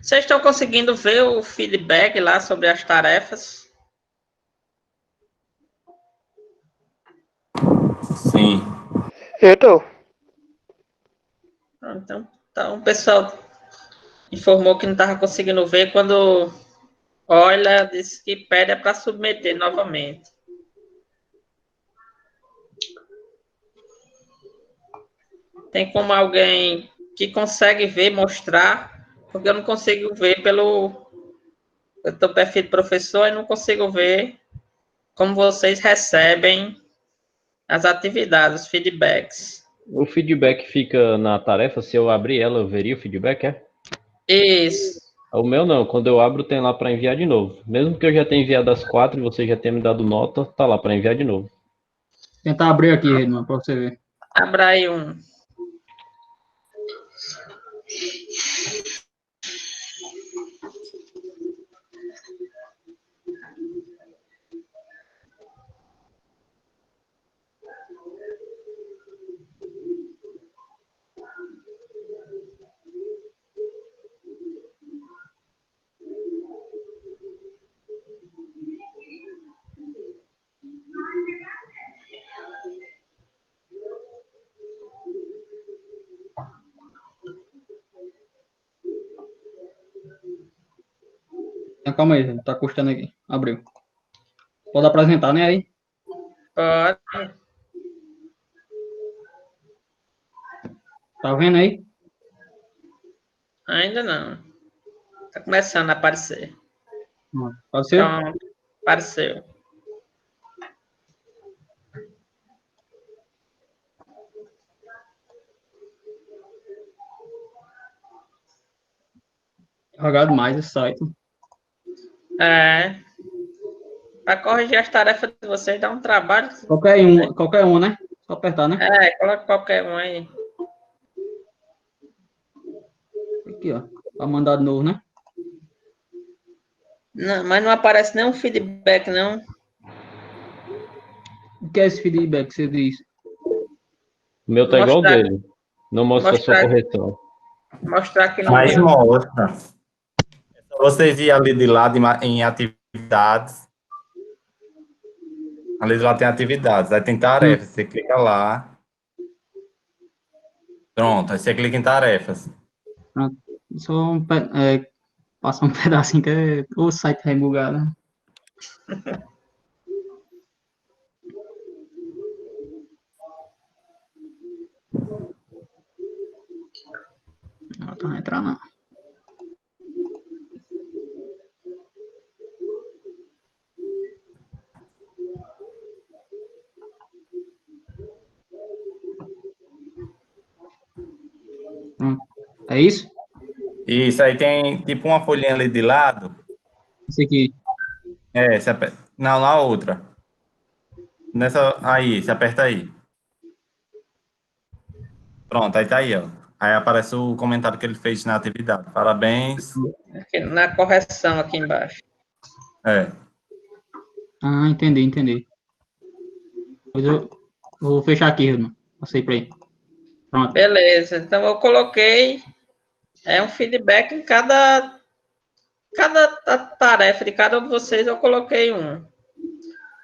Vocês estão conseguindo ver o feedback lá sobre as tarefas? Sim. Eu tô. Então o pessoal informou que não estava conseguindo ver. Quando olha, disse que pede para submeter novamente. Tem como alguém que consegue ver, mostrar? Porque eu não consigo ver pelo... Eu estou perfil de professor e não consigo ver como vocês recebem as atividades, os feedbacks. O feedback fica na tarefa, se eu abrir ela, eu veria o feedback, é? Isso. O meu não, quando eu abro tem lá para enviar de novo. Mesmo que eu já tenha enviado as 4 e você já tenha me dado nota, tá lá para enviar de novo. Tentar abrir aqui, Redman, para você ver. Abra aí um. Então, calma aí, Redman, tá custando aqui. Abriu. Pode apresentar, né, aí? Pode. Tá vendo aí? Ainda não. Está começando a aparecer. Pode ser? Pronto. Apareceu. Jogado mais esse site. É. Para corrigir as tarefas de vocês dá um trabalho. Qualquer um, né? Só apertar, né? É, coloca qualquer um aí. Aqui, ó. Pra mandar de novo, né? Não, mas não aparece nenhum feedback, não. O que é esse feedback que você diz? O meu tá igual o Mostrar- dele. Não mostra só correção. Mostrar que não Mas tem. mostra. Vocês iam ali de lado em atividades. Ali de lado tem atividades. Aí tem tarefas. Você clica lá. Pronto. Aí você clica em tarefas. Pronto. Só passar um pedacinho que é o site rebugado, né? Não tá entrando, não. É isso? Isso aí tem tipo uma folhinha ali de lado. Esse aqui. É, não, na outra. Nessa aí, você aperta aí. Pronto, aí tá aí, ó. Aí aparece o comentário que ele fez na atividade. Parabéns. Aqui, na correção aqui embaixo. É. Ah, entendi. Pois eu vou fechar aqui, irmão. Passei pra aí. Pronto. Beleza. Então eu coloquei um feedback em cada tarefa de cada um de vocês, eu coloquei um.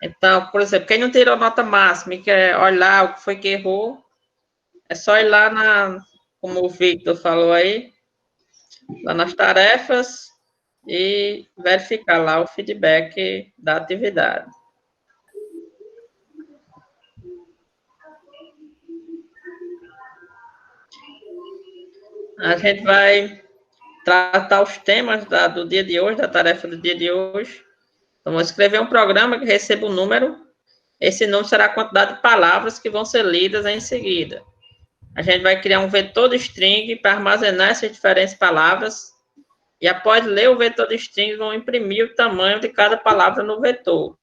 Então, por exemplo, quem não tirou nota máxima e quer olhar o que foi que errou, é só ir lá como o Victor falou aí, lá nas tarefas e verificar lá o feedback da atividade. A gente vai tratar os temas do dia de hoje, da tarefa do dia de hoje. Então, vou escrever um programa que receba um número. Esse número será a quantidade de palavras que vão ser lidas em seguida. A gente vai criar um vetor de string para armazenar essas diferentes palavras. E após ler o vetor de string, vão imprimir o tamanho de cada palavra no vetor.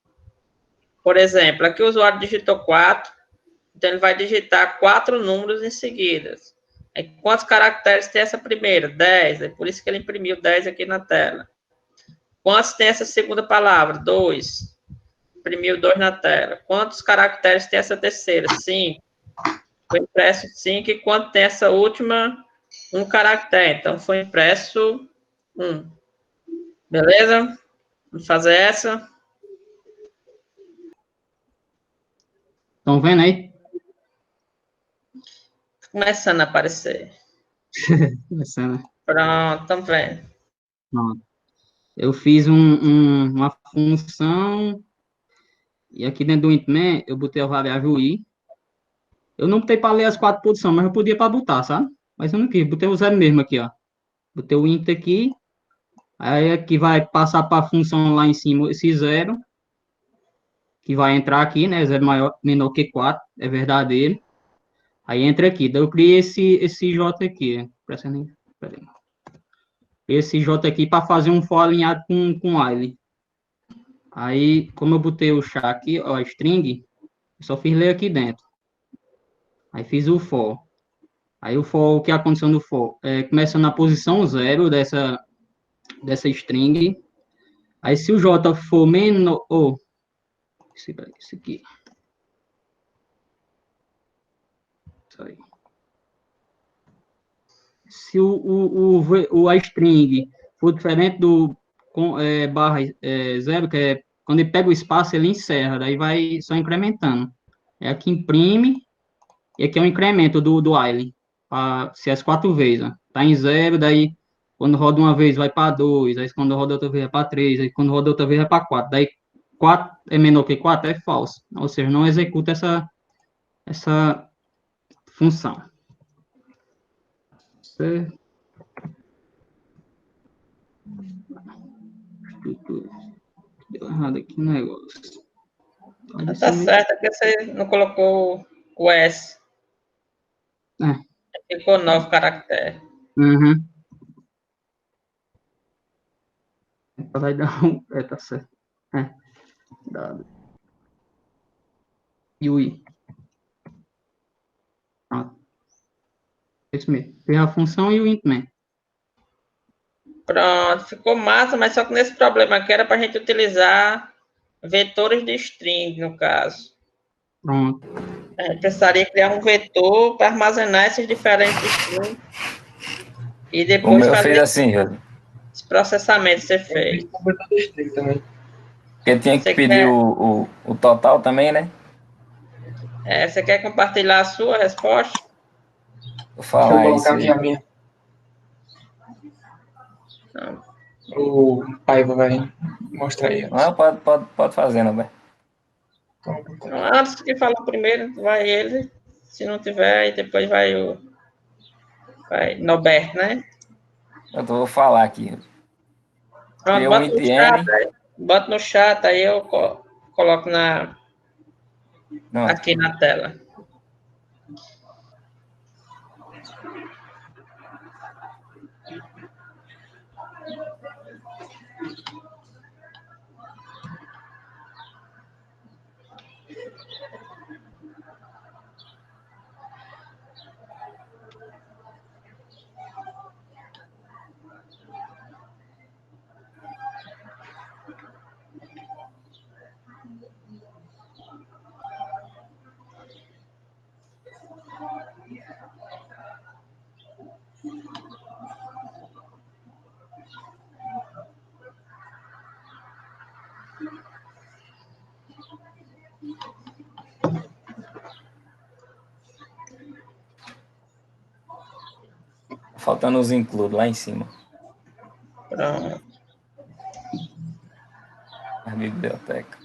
Por exemplo, aqui o usuário digitou 4, então ele vai digitar 4 números em seguida. Quantos caracteres tem essa primeira? 10. É por isso que ele imprimiu 10 aqui na tela. Quantos tem essa segunda palavra? 2. Imprimiu 2 na tela. Quantos caracteres tem essa terceira? 5. Foi impresso 5. E quanto tem essa última? 1 caractere. Então, foi impresso Beleza? Vamos fazer essa. Estão vendo aí? Começando a aparecer. Começando. Pronto, estamos vendo. Pronto. Eu fiz uma função, e aqui dentro do intman eu botei a variável i. Eu não botei para ler as 4 posições, mas eu podia para botar, sabe? Mas eu não quis, botei o zero mesmo aqui, ó. Botei o int aqui, aí aqui vai passar para a função lá em cima esse zero, que vai entrar aqui, né? Zero maior, menor que 4, é verdadeiro. Aí entra aqui, daí eu criei esse J aqui, peraí. Esse J aqui para fazer um for alinhado com while. Aí, como eu botei o char aqui, ó, string, eu só fiz ler aqui dentro. Aí fiz o for. Aí o for, o que é a condição do for? Começa na posição 0 dessa string. Aí se o J for menor... esse aqui. Isso aí. Se a string for diferente do barra 0, que é quando ele pega o espaço, ele encerra, daí vai só incrementando. Aqui imprime, e aqui é o incremento do while, se as 4 vezes, ó. Tá em 0, daí quando roda uma vez vai para 2, aí quando roda outra vez vai para 3, aí quando roda outra vez vai para 4. Daí 4 é menor que 4 é falso, ou seja, não executa essa função. Certo. Deu errado aqui o negócio. Tá certo, é que você não colocou o S. Ficou 9 caracteres. Uhum. Vai dar um... tá certo. Dado. E o I. Pronto. Isso mesmo. Fez a função e o int man. Pronto, ficou massa, mas só que nesse problema aqui era para a gente utilizar vetores de string, no caso. Pronto. A gente precisaria criar um vetor para armazenar esses diferentes strings e O depois meu fez fazer assim, Júlio. esse processamento ser feito. Porque tinha que Você pedir o total também, né? Você quer compartilhar a sua resposta? Vou falar Deixa eu isso colocar aí. aqui a minha. Não. O Paiva vai mostrar aí. Não, pode fazer, não, velho. Antes que falar primeiro, vai ele. Se não tiver, aí depois vai Norbert, né? Eu vou falar aqui. Pronto, Criou um int n. bota no chat, aí eu coloco Não, aqui na tela. faltando os include lá em cima. Pronto. A biblioteca.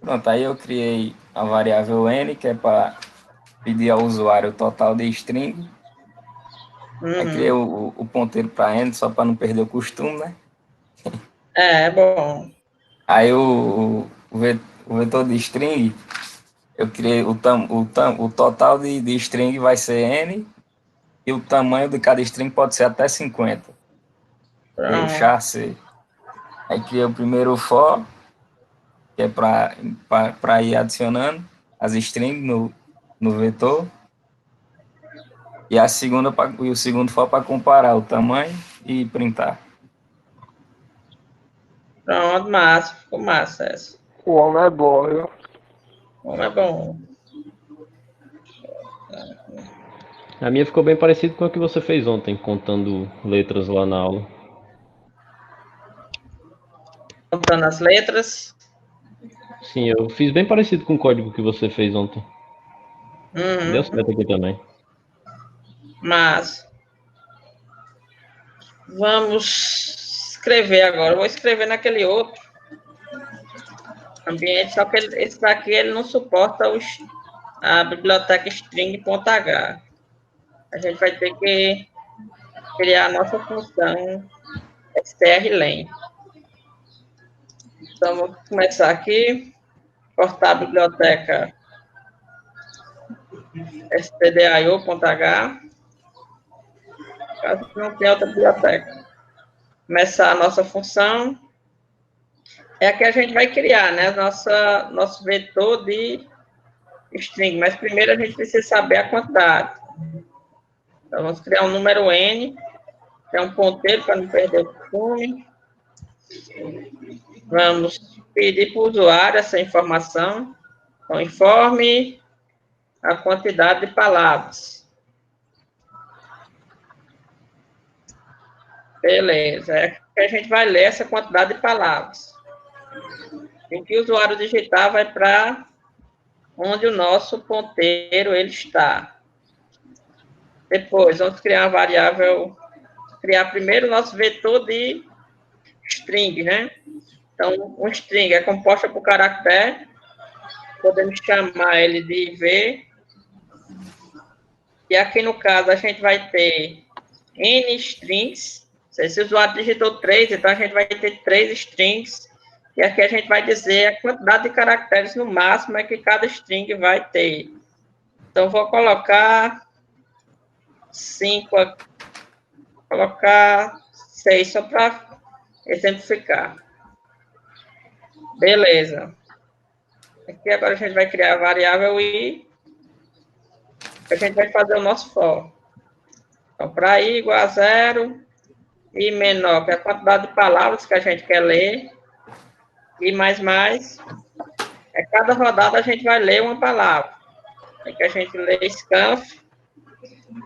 Pronto, aí eu criei a variável n, que é para pedir ao usuário o total de string. Aí criei o ponteiro para n, só para não perder o costume, né? É bom. Aí o vetor de string, eu criei o total de string vai ser n, e o tamanho de cada string pode ser até 50. Criei o char C. Aí criei o primeiro for, que é para ir adicionando as strings no vetor. E o segundo for para comparar o tamanho e printar. Pronto, massa. Ficou massa essa. O homem é bom, viu? Como é bom. A minha ficou bem parecida com a que você fez ontem, contando letras lá na aula. Contando as letras. Sim, eu fiz bem parecido com o código que você fez ontem. Uhum. Deu certo aqui também. Mas vamos escrever agora. Eu vou escrever naquele outro ambiente, só que esse daqui ele não suporta a biblioteca string.h. A gente vai ter que criar a nossa função strlen. Então, vamos começar aqui, cortar a biblioteca stdio.h, caso não tenha outra biblioteca. Começar a nossa função. É a que a gente vai criar, né? Nosso vetor de string. Mas primeiro a gente precisa saber a quantidade. Então, vamos criar um número n, que é um ponteiro para não perder o costume. Vamos pedir para o usuário essa informação. Então, informe a quantidade de palavras. Beleza. É que a gente vai ler essa quantidade de palavras. E o que o usuário digitar vai para onde o nosso ponteiro ele está. Depois, vamos criar uma variável, criar primeiro o nosso vetor de string, né? Então, um string é composto por caractere, podemos chamar ele de v, e aqui no caso a gente vai ter n strings, se o usuário digitou 3, então a gente vai ter 3 strings, e aqui a gente vai dizer a quantidade de caracteres no máximo é que cada string vai ter. Então, vou colocar 5, vou colocar 6, só para exemplificar. Beleza. Aqui agora a gente vai criar a variável i, a gente vai fazer o nosso for. Então, para i igual a 0, i menor, que é a quantidade de palavras que a gente quer ler, i mais, cada rodada a gente vai ler uma palavra. Aqui a gente lê scanf,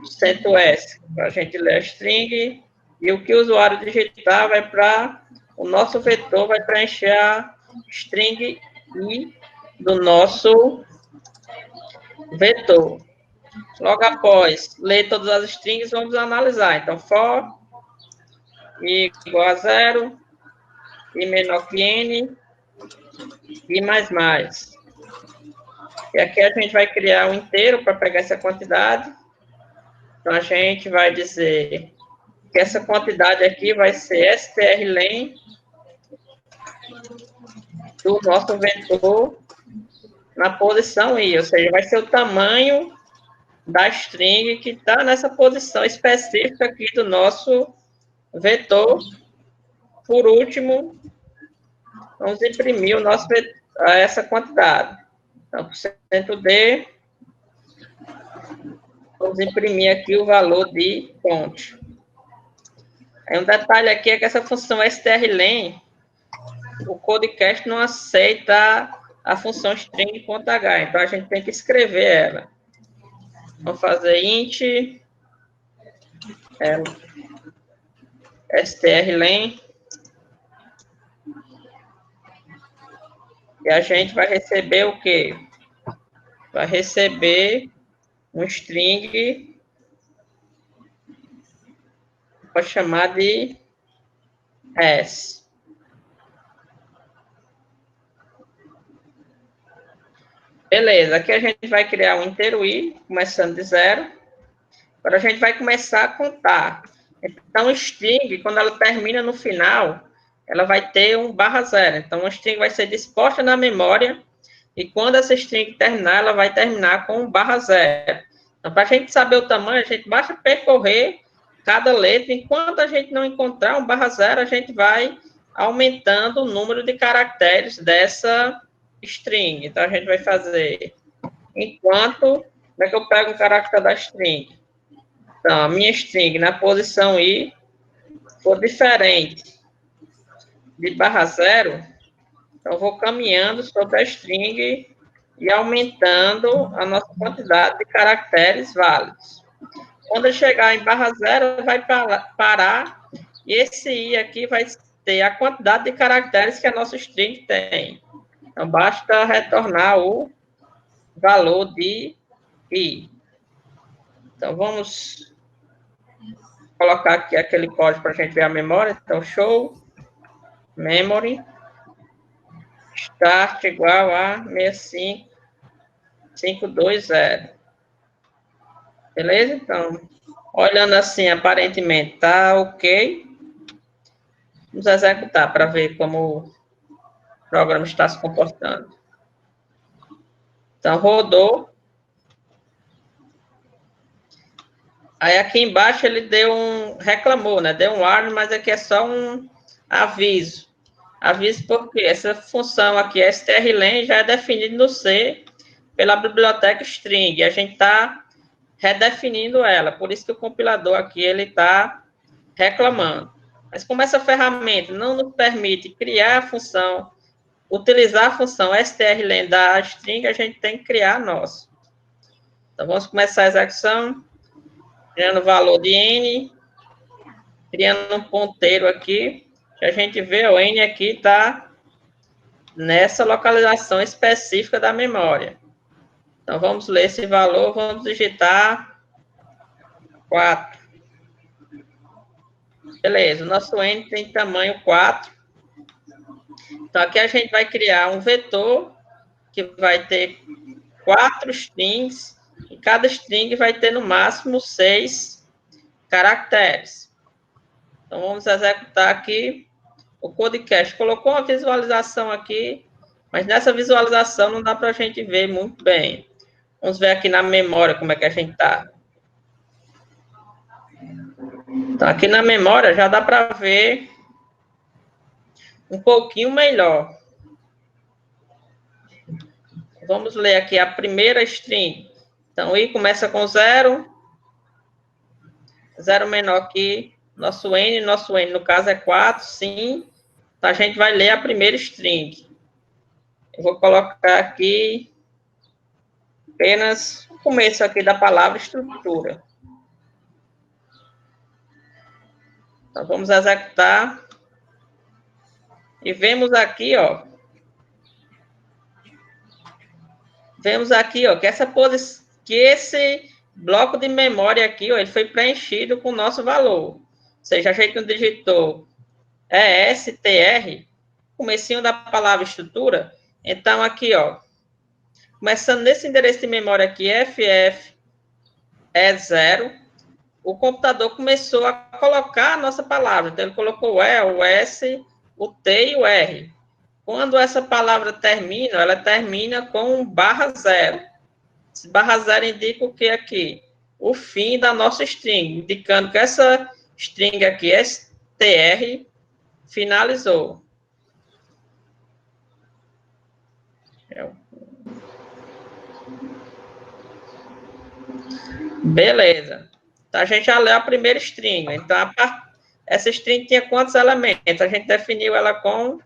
%s, a gente lê a string, e o que o usuário digitar vai para o nosso vetor, vai preencher a string i do nosso vetor. Logo após ler todas as strings, vamos analisar. Então, for i igual a 0, i menor que n, i mais. E aqui a gente vai criar um inteiro para pegar essa quantidade. Então, a gente vai dizer que essa quantidade aqui vai ser strlen do nosso vetor na posição i, ou seja, vai ser o tamanho da string que está nessa posição específica aqui do nosso vetor. Por último, vamos imprimir o nosso vetor, essa quantidade. Então, %d, vamos imprimir aqui o valor de fonte. Aí um detalhe aqui é que essa função strlen, o Codecast não aceita a função string.h, então a gente tem que escrever ela. Vamos fazer int strlen, e a gente vai receber o quê? Vai receber um string, pode chamar de s. Beleza, aqui a gente vai criar um inteiro i, começando de 0. Agora a gente vai começar a contar. Então, string, quando ela termina no final, ela vai ter um /0. Então, a string vai ser disposta na memória, e quando essa string terminar, ela vai terminar com um /0. Então, para a gente saber o tamanho, a gente basta percorrer cada letra. Enquanto a gente não encontrar um /0, a gente vai aumentando o número de caracteres dessa string. Então, a gente vai fazer enquanto, como é que eu pego o caractere da string? Então, a minha string na posição i for diferente de barra zero, então eu vou caminhando sobre a string e aumentando a nossa quantidade de caracteres válidos. Quando eu chegar em barra zero, vai parar, e esse i aqui vai ter a quantidade de caracteres que a nossa string tem. Então, basta retornar o valor de i. Então, vamos colocar aqui aquele código para a gente ver a memória. Então, show memory start igual a 65520. Beleza? Então, olhando assim, aparentemente tá ok. Vamos executar para ver como o programa está se comportando. Então, rodou. Aí aqui embaixo ele reclamou, né? Deu um warning, mas aqui é só um aviso. Aviso porque essa função aqui, strlen, já é definida no C pela biblioteca string. E a gente está redefinindo ela. Por isso que o compilador aqui ele está reclamando. Mas como essa ferramenta não nos permite criar a função, utilizar a função strlen da string, a gente tem que criar a nossa. Então, vamos começar a execução. Criando o valor de n, criando um ponteiro aqui, que a gente vê o n aqui está nessa localização específica da memória. Então, vamos ler esse valor, vamos digitar 4. Beleza, o nosso n tem tamanho 4. Então, aqui a gente vai criar um vetor que vai ter 4 strings, e cada string vai ter no máximo 6 caracteres. Então, vamos executar aqui. O Codecast colocou uma visualização aqui, mas nessa visualização não dá para a gente ver muito bem. Vamos ver aqui na memória como é que a gente está. Então, aqui na memória já dá para ver um pouquinho melhor. Vamos ler aqui a primeira string. Então, i começa com 0. 0 menor que nosso n no caso é 4, sim. Então, a gente vai ler a primeira string. Eu vou colocar aqui apenas o começo aqui da palavra estrutura. Então, vamos executar. E vemos aqui, ó. Vemos aqui, ó, que esse bloco de memória aqui, ó, ele foi preenchido com o nosso valor. Ou seja, a gente não digitou ESTR, comecinho da palavra estrutura. Então, aqui, ó, começando nesse endereço de memória aqui, FF0, o computador começou a colocar a nossa palavra. Então, ele colocou o E, o S, o T e o R. Quando essa palavra termina, ela termina com /0. Esse /0 indica o que aqui? O fim da nossa string, indicando que essa string aqui, str, finalizou. Beleza. Então, a gente já leu a primeira string. Então, essa string tinha quantos elementos? A gente definiu ela com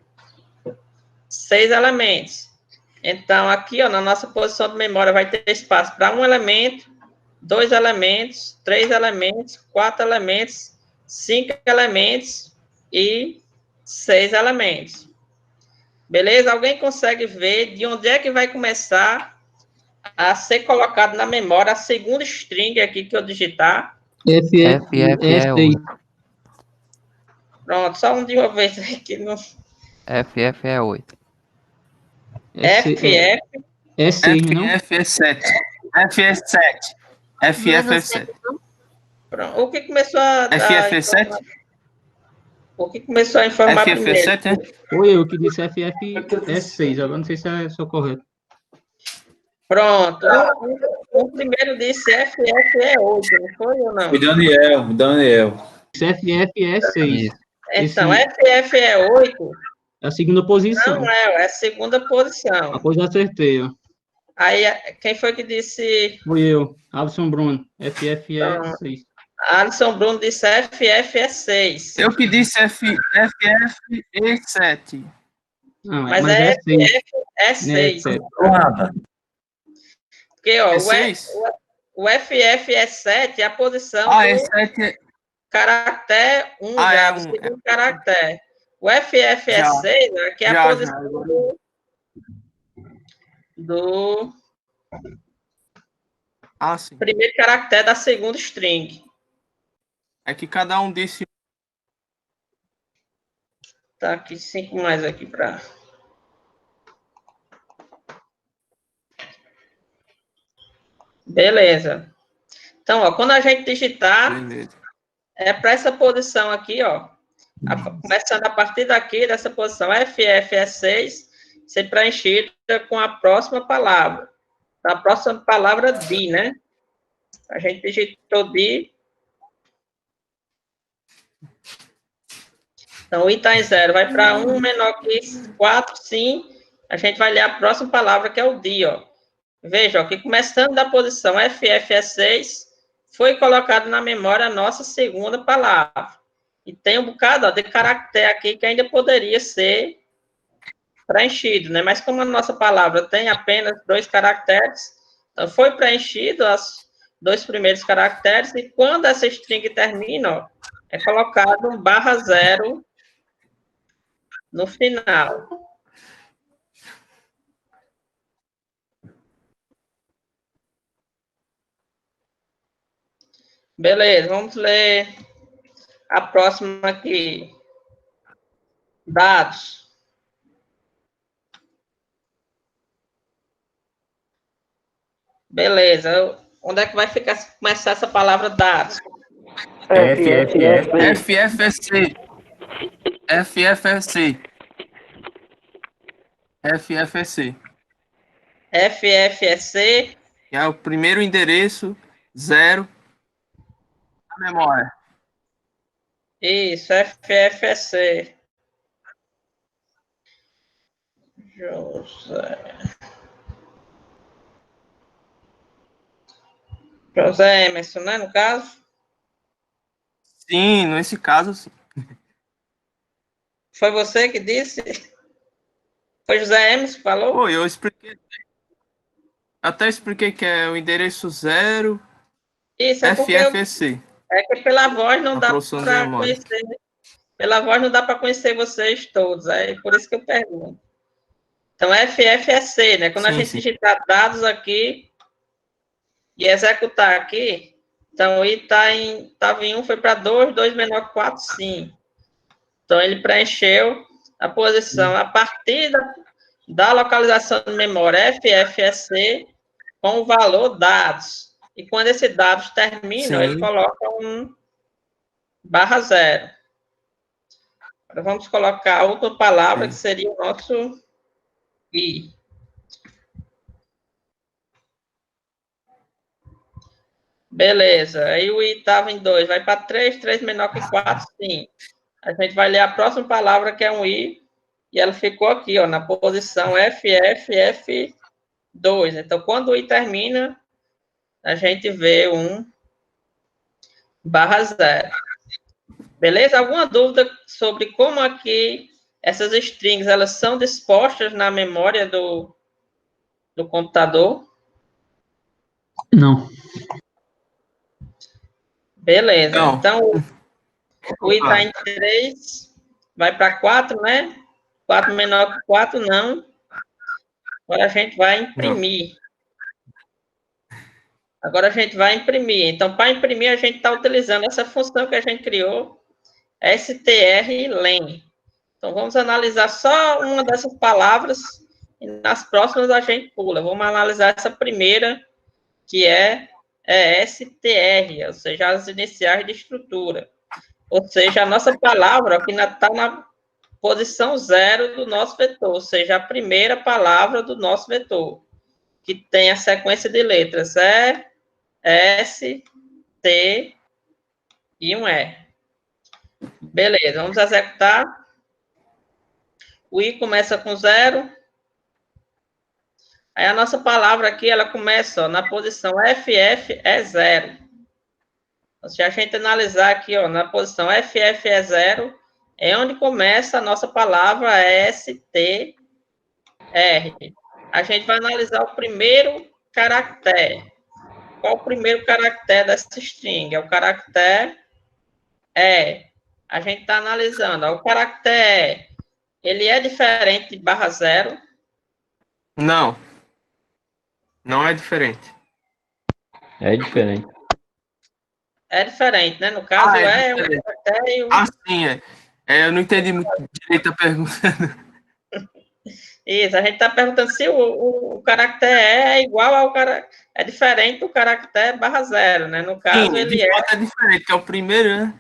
6 elementos. Então, aqui, ó, na nossa posição de memória, vai ter espaço para 1 elemento, 2 elementos, 3 elementos, 4 elementos, 5 elementos e 6 elementos. Beleza? Alguém consegue ver de onde é que vai começar a ser colocado na memória a segunda string aqui que eu digitar? FF Pronto, só um de uma vez aqui. No... FF é 8. FF É 6, não? FF7. FF7. FF7. Pronto. O que começou a FF7? O que começou a informar primeiro? FF7, né? Foi eu que disse FF6, agora não sei se é só correto. Pronto. O primeiro disse FF é 8, não foi ou não? O Daniel. FF é 6. Então, FF é 8? É a segunda posição. Não é a segunda posição. A coisa acertei, ó. Aí, quem foi que disse? Fui eu, Alisson Bruno. FF é Então, 6. Alisson Bruno disse FF é 6. Eu que disse FF e 7. Não, Mas mas é é 6. FF é 6. Porque, ó, É 6? o FF é 7 é a posição Ah, do é 7. caractere 1 Ah, já, é do 1. segundo caractere. O FF é Já. 6, né, que é a Já. posição do Ah, sim. primeiro caractere da segunda string. É que cada um disse. Tá aqui 5 mais aqui para. Beleza. Então, ó, quando a gente digitar, Beleza. é para essa posição aqui, ó. Começando a partir daqui, dessa posição FF6, ser preenchida com a próxima palavra. A próxima palavra DI, né? A gente digitou DI. Então, o I está em 0, vai para 1 menor que 4, sim. A gente vai ler a próxima palavra, que é o DI, ó. Veja, ó, que começando da posição FF6, foi colocado na memória a nossa segunda palavra. E tem um bocado, ó, de caractere aqui que ainda poderia ser preenchido, né? Mas como a nossa palavra tem apenas 2 caracteres, então foi preenchido os 2 primeiros caracteres, e quando essa string termina, ó, é colocado um /0 no final. Beleza, vamos ler a próxima aqui. Dados. Beleza. Onde é que vai começar essa palavra dados? FFC. FFC. FFC. FFC. Que é o primeiro endereço 0 da memória. Isso, FFC. José Emerson, né, no caso? Sim, nesse caso, sim. Foi você que disse? Foi José Emerson que falou? Pô, eu expliquei. Até expliquei que é o endereço 0 Isso, é porque FFC. é que pela voz não A dá produção de para memória. conhecer. Pela voz não dá para conhecer vocês todos, é por isso que eu pergunto. Então, FFC, né? Quando a gente digitar dados aqui e executar aqui, então o I estava em 1, foi para 2, 2 menor que 4, sim. Então, ele preencheu a posição a partir da localização de memória FFC com o valor dados. E quando esse dados termina, ele coloca um /0. Agora vamos colocar a outra palavra, que seria o nosso I. Beleza. Aí o I estava em 2, vai para 3, 3 menor que 4, sim. A gente vai ler a próxima palavra, que é um I, e ela ficou aqui, ó, na posição FFF2. Então, quando o I termina, a gente vê um /0. Beleza? Alguma dúvida sobre como aqui essas strings elas são dispostas na memória do computador? Não. Beleza. Não. Então, o I está em 3, vai para 4, né? 4 menor que 4, não. Agora a gente vai imprimir. Agora a gente vai imprimir. Então, para imprimir, a gente está utilizando essa função que a gente criou, strlen. Então, vamos analisar só uma dessas palavras e nas próximas a gente pula. Vamos analisar essa primeira, que é str, ou seja, as iniciais de estrutura. Ou seja, a nossa palavra que está na posição 0 do nosso vetor, ou seja, a primeira palavra do nosso vetor, que tem a sequência de letras S, T e um E. Beleza, vamos executar. O I começa com 0. Aí a nossa palavra aqui, ela começa ó, na posição FF é 0. Se a gente analisar aqui, ó, na posição FFE0, é onde começa a nossa palavra STR. A gente vai analisar o primeiro caractere. Qual o primeiro caractere dessa string? É o caractere E. A gente está analisando. Ó, o caractere E, ele é diferente de /0? Não. Não é diferente. É diferente. É diferente, né? No caso, é um diferente. caractere e um... Sim, é. Eu não entendi muito direito a pergunta. Isso, a gente está perguntando se o caractere é igual ao caractere... É diferente do caractere /0, né? No caso, Sim, ele de fato é diferente, que é o primeiro, né?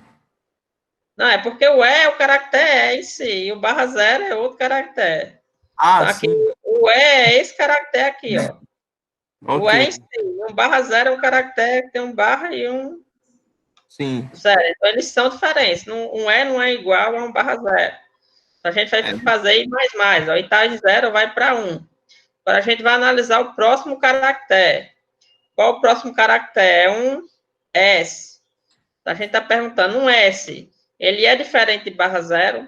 Não, é porque o E é o caractere E em si, e o /0 é outro caractere. Então, aqui, sim. o E é esse caractere aqui, ó. O E Ok. em si, um /0 é um caractere que tem um barra e um Sim. zero. Então, eles são diferentes. Um E não é igual a um /0. Então, a gente vai fazer I mais, ó. E tá de 0 vai para 1. Agora, a gente vai analisar o próximo caractere. Qual o próximo caractere? É um S. Então, a gente está perguntando, um S, ele é diferente de /0?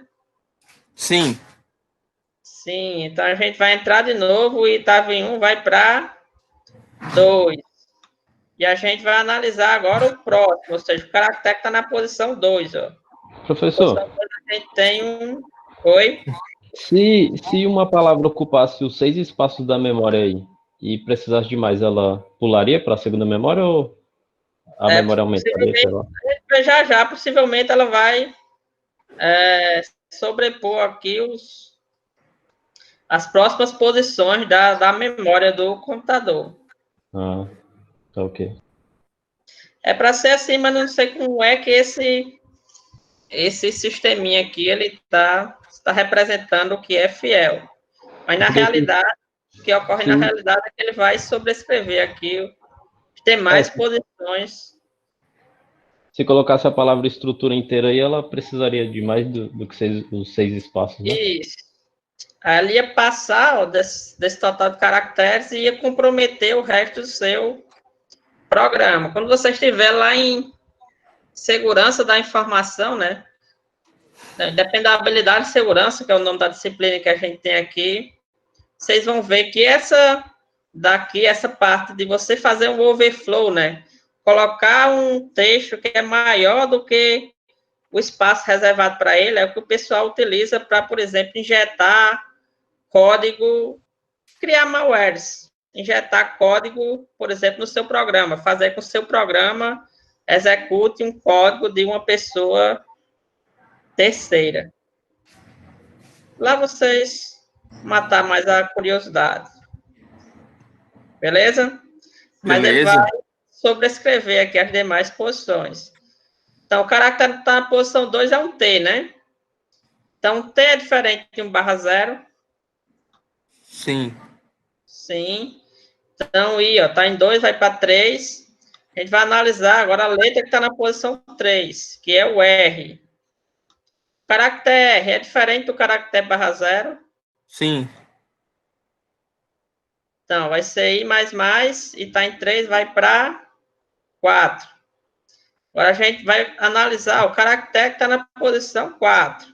Sim. Sim, então a gente vai entrar de novo e estava em 1, vai para 2. E a gente vai analisar agora o próximo, ou seja, o caractere que está na posição 2. Ó. Professor, Posição 2 a gente tem um... Oi? se uma palavra ocupasse os 6 espaços da memória aí e precisasse de mais, ela pularia para a segunda memória ou a memória aumentaria, sei lá? Já, possivelmente ela vai sobrepor aqui as próximas posições da memória do computador. Ah, tá ok. É para ser assim, mas não sei como é que esse sisteminha aqui, ele está representando o que é fiel. Mas, na realidade, o que ocorre na realidade é que ele vai sobrescrever aqui os demais posições. Se colocasse a palavra estrutura inteira aí, ela precisaria de mais do que os 6 espaços, né? Isso. Aí ele ia passar ó, desse total de caracteres e ia comprometer o resto do seu programa. Quando você estiver lá em segurança da informação, né? Depende da habilidade de segurança, que é o nome da disciplina que a gente tem aqui, vocês vão ver que essa parte de você fazer um overflow, né? Colocar um texto que é maior do que o espaço reservado para ele, é o que o pessoal utiliza para, por exemplo, injetar código, criar malwares, injetar código, por exemplo, no seu programa, fazer com que o seu programa execute um código de uma pessoa terceira. Lá vocês matar mais a curiosidade. Beleza? Mas ele vai sobrescrever aqui as demais posições. Então, o caractere que está na posição 2 é um T, né? Então, T é diferente de um /0? Sim. Sim. Então, I, ó, tá em 2, vai para 3. A gente vai analisar agora a letra que está na posição 3, que é o R. O caractere R é diferente do caractere /0? Sim. Então, vai ser I++, e está em 3, vai para 4. Agora a gente vai analisar o caractere que está na posição 4. Ou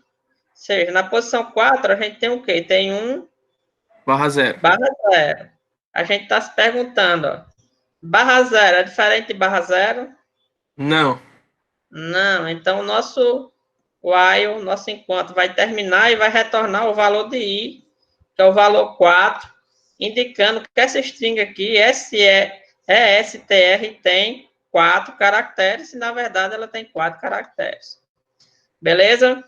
seja, na posição 4 a gente tem o quê? Tem um /0. /0. A gente está se perguntando, ó, /0 é diferente de /0? Não. Não, então o nosso while, nosso enquanto, vai terminar e vai retornar o valor de I, que é o valor 4, indicando que essa string aqui, ESTR, tem 4 caracteres, e na verdade ela tem 4 caracteres. Beleza?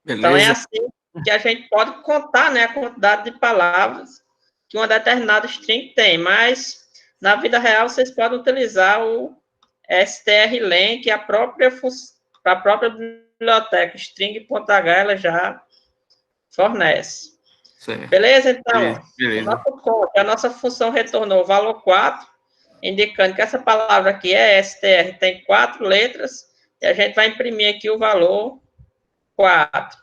Então é assim que a gente pode contar, né, a quantidade de palavras que uma determinada string tem, mas na vida real vocês podem utilizar o strlen, que a própria biblioteca string.h ela já fornece. Certo. Beleza? Então, Beleza. a nossa função retornou o valor 4, indicando que essa palavra aqui é str, tem 4 letras, e a gente vai imprimir aqui o valor 4.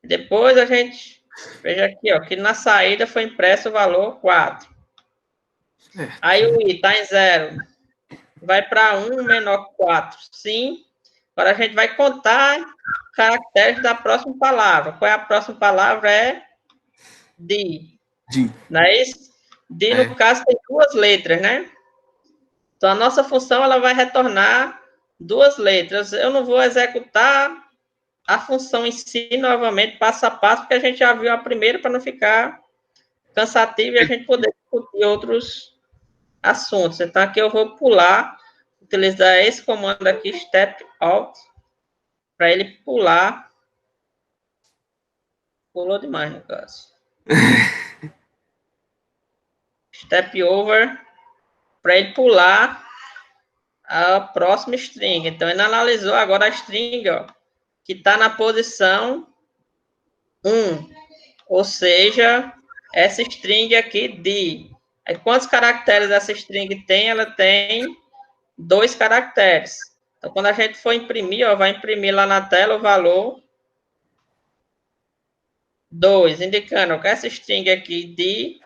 Depois a gente, veja aqui, ó, que na saída foi impresso o valor 4. Aí o I está em 0. vai para 1 menor que 4. Sim. Agora a gente vai contar caracteres da próxima palavra. Qual é a próxima palavra? É D. D. Não é isso? D, no caso, tem 2 letras, né? Então, a nossa função, ela vai retornar 2 letras. Eu não vou executar a função em si, novamente, passo a passo, porque a gente já viu a primeira, para não ficar cansativo e a gente poder discutir outros assuntos. Então, aqui eu vou pular, utilizar esse comando aqui, step out, para ele pular. Pulou demais, no caso. Step over, para ele pular a próxima string. Então, ele analisou agora a string, ó, que está na posição 1. Ou seja, essa string aqui, D. Aí, quantos caracteres essa string tem? Ela tem 2 caracteres. Então, quando a gente for imprimir, ó, vai imprimir lá na tela o valor 2, indicando que essa string aqui, D,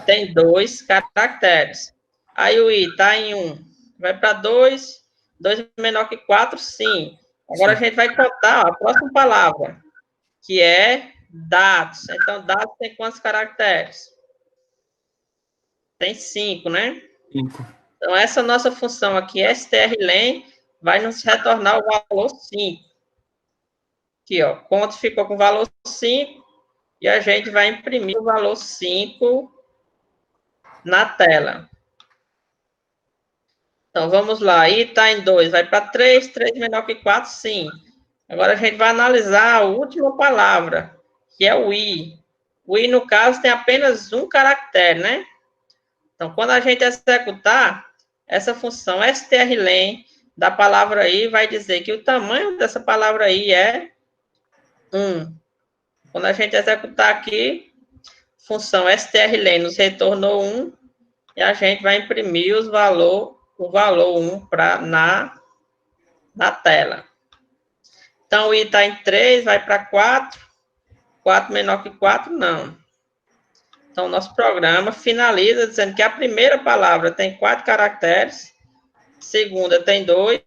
tem 2 caracteres. Aí o I está em 1. Vai para 2. 2 menor que 4, sim. Agora a gente vai contar, ó, a próxima palavra, que é dados. Então, dados tem quantos caracteres? Tem 5, né? 5. Então, essa nossa função aqui, strlen, vai nos retornar o valor 5. Aqui, ó, conta ficou com o valor 5, e a gente vai imprimir o valor 5 na tela. Então, vamos lá. I está em 2, vai para 3, 3 menor que 4, sim. Agora, a gente vai analisar a última palavra, que é o I. O I, no caso, tem apenas um caractere, né? Então, quando a gente executar essa função strlen da palavra I, vai dizer que o tamanho dessa palavra I é 1. Quando a gente executar aqui, função strlen nos retornou 1, e a gente vai imprimir o valor 1 na tela. Então, o I está em 3, vai para 4. 4 menor que 4, não. Então, nosso programa finaliza dizendo que a primeira palavra tem 4 caracteres, a segunda tem 2,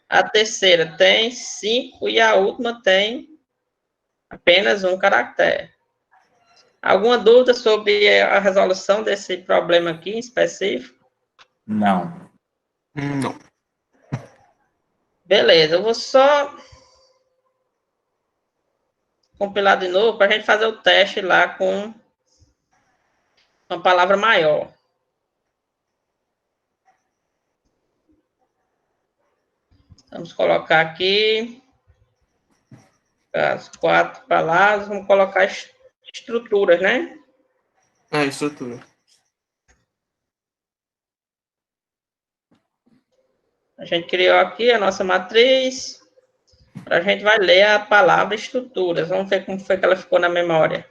a terceira tem 5 e a última tem apenas um caractere. Alguma dúvida sobre a resolução desse problema aqui em específico? Não. Não. Beleza, eu vou só compilar de novo para a gente fazer o teste lá com uma palavra maior. Vamos colocar aqui as 4 palavras, vamos colocar estruturas, né? Estrutura. A gente criou aqui a nossa matriz. A gente vai ler a palavra estruturas. Vamos ver como foi que ela ficou na memória.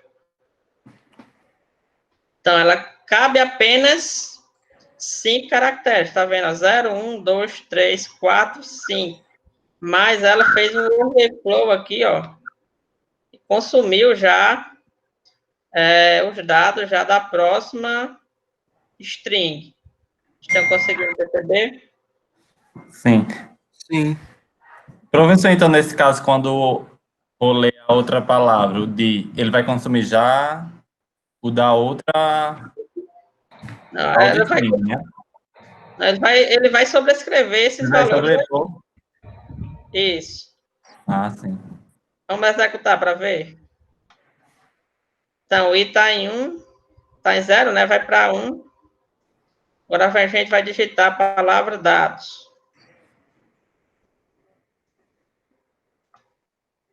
Então, ela cabe apenas 5 caracteres. Tá vendo? 0, 1, 2, 3, 4, 5. Mas ela fez um overflow aqui, ó. E consumiu já os dados já da próxima string. Estão conseguindo perceber? Sim. Sim. Professor, então, nesse caso, quando for ler a outra palavra, o de, ele vai consumir já o da outra... Não, né? ele vai sobrescrever esses Vai valores. sobrepor? Isso. Ah, sim. Vamos executar para ver. Então, o I está em 1, está em 0, né? Vai para 1. Agora a gente vai digitar a palavra dados.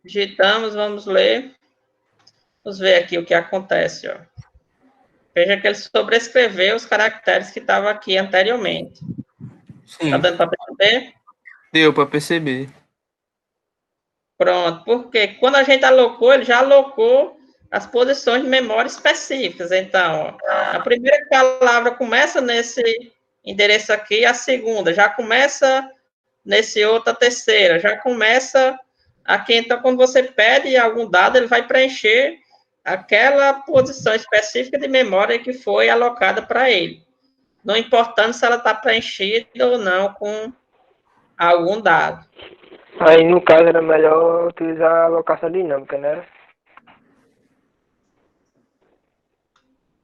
Digitamos, vamos ler. Vamos ver aqui o que acontece, ó. Veja que ele sobrescreveu os caracteres que estavam aqui anteriormente. Sim. Tá dando para perceber? Deu para perceber. Pronto. Porque quando a gente alocou, ele já alocou as posições de memória específicas. Então, ó, a primeira palavra começa nesse endereço aqui, a segunda já começa nesse outro, a terceira já começa aqui. Então, quando você pede algum dado, ele vai preencher aquela posição específica de memória que foi alocada para ele. não importando se ela está preenchida ou não com algum dado. Aí, no caso, era melhor utilizar a alocação dinâmica, né?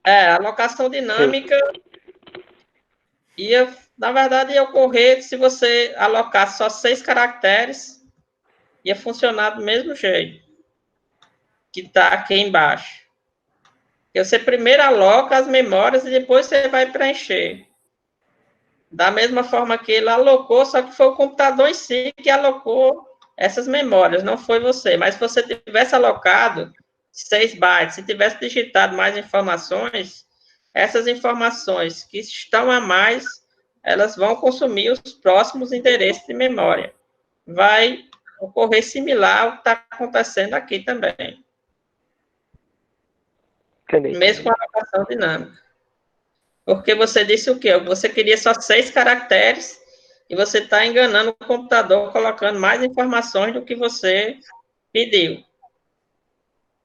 A alocação dinâmica ia, na verdade, ia ocorrer se você alocasse só 6 caracteres, ia funcionar do mesmo jeito que está aqui embaixo. Porque você primeiro aloca as memórias e depois você vai preencher. Da mesma forma que ele alocou, só que foi o computador em si que alocou essas memórias, não foi você. Mas se você tivesse alocado 6 bytes, se tivesse digitado mais informações, essas informações que estão a mais, elas vão consumir os próximos endereços de memória. Vai ocorrer similar ao que está acontecendo aqui também. Entendi. Mesmo com a alocação dinâmica. Porque você disse o quê? Você queria só 6 caracteres e você está enganando o computador colocando mais informações do que você pediu.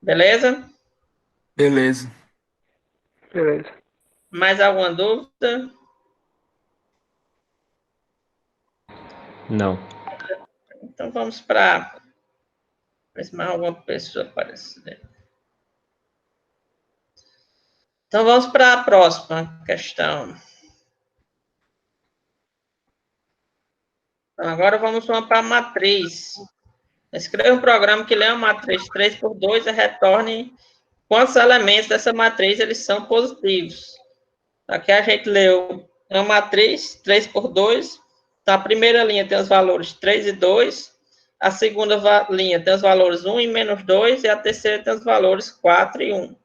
Beleza? Beleza. Beleza. Mais alguma dúvida? Não. Então vamos para... ver se mais alguma pessoa aparecer. Então vamos para a próxima questão. Então, agora vamos para a matriz. Escreva um programa que lê uma matriz 3 por 2 e retorne quantos elementos dessa matriz eles são positivos. Aqui a gente leu uma matriz 3 por 2. Então, a primeira linha tem os valores 3 e 2. A segunda linha tem os valores 1 e menos 2. E a terceira tem os valores 4 e 1.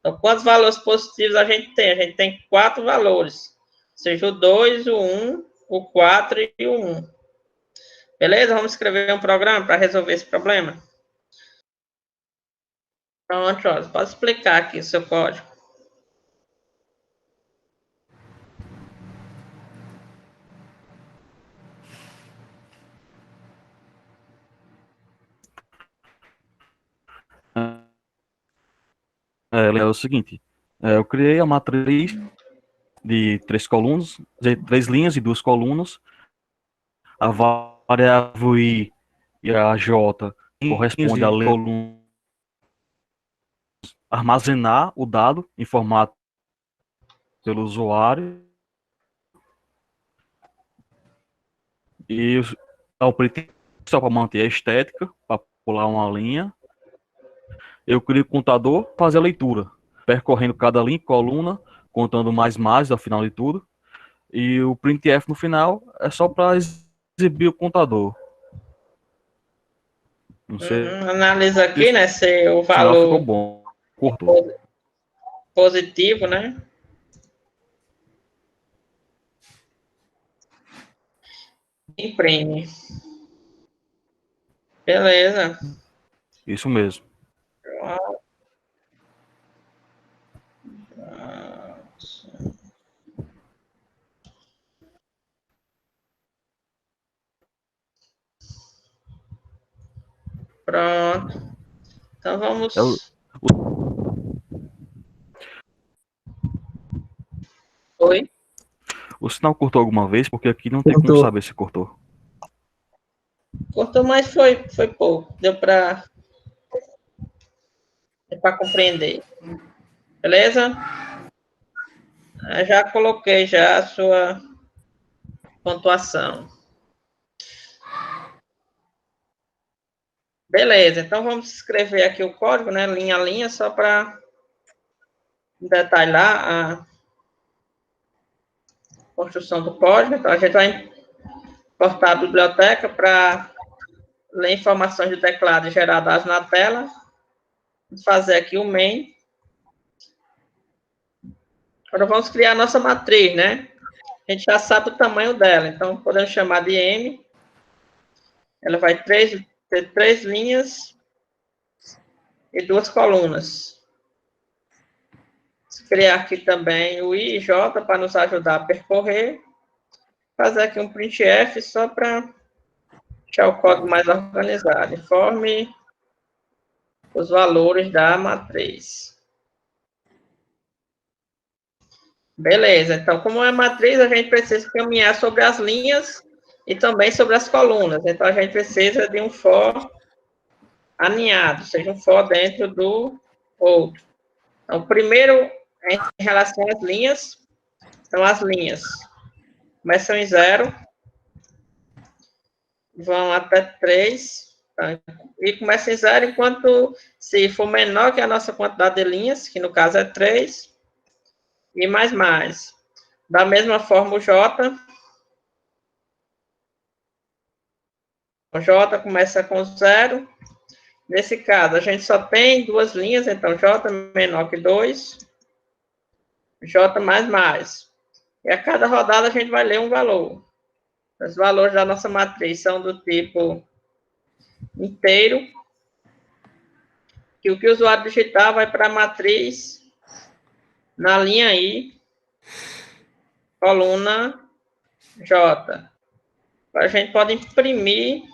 Então, quantos valores positivos a gente tem? A gente tem 4 valores. Ou seja, o 2, o 1, o 4 e o 1. Beleza? Vamos escrever um programa para resolver esse problema? Pronto, ó, pode explicar aqui o seu código. É o seguinte, eu criei a matriz de 3 colunas, de 3 linhas e 2 colunas. A variável I e a J corresponde a coluna armazenar o dado em formato pelo usuário. E o print só para manter a estética, para pular uma linha. Eu crio o contador, fazer a leitura, percorrendo cada linha e coluna, contando mais ao final de tudo. E o printf no final é só para exibir o contador. Não sei. Analisa aqui, né, se o No final valor ficou bom. Curto. positivo, né? Imprime. Beleza. Isso mesmo. Pronto. Então vamos... Oi? O sinal cortou alguma vez? Porque aqui não tem como saber se cortou. Cortou, mas foi pouco. Deu para compreender. Beleza? Eu já coloquei já a sua pontuação. Beleza, então vamos escrever aqui o código, né, linha a linha, só para detalhar a construção do código. Então, a gente vai importar a biblioteca para ler informações de teclado geradas na tela. Vamos fazer aqui o main. Agora vamos criar a nossa matriz, né? A gente já sabe o tamanho dela, então podemos chamar de M. Ela vai ter 3 linhas e 2 colunas. Vamos criar aqui também o I e J para nos ajudar a percorrer. Fazer aqui um printf só para deixar o código mais organizado. Informe os valores da matriz. Beleza, então, como é matriz, a gente precisa caminhar sobre as linhas e também sobre as colunas. Então, a gente precisa de um for aninhado, seja um for dentro do outro. Então, primeiro, em relação às linhas, então, as linhas começam em 0, vão até 3, tá? E começam em 0 enquanto, se for menor que a nossa quantidade de linhas, que no caso é 3, e mais. Da mesma forma, o J. O J começa com 0. Nesse caso, a gente só tem duas linhas, então J menor que 2, J mais. E a cada rodada a gente vai ler um valor. Os valores da nossa matriz são do tipo inteiro, que o que o usuário digitar vai para a matriz na linha I, coluna J. A gente pode imprimir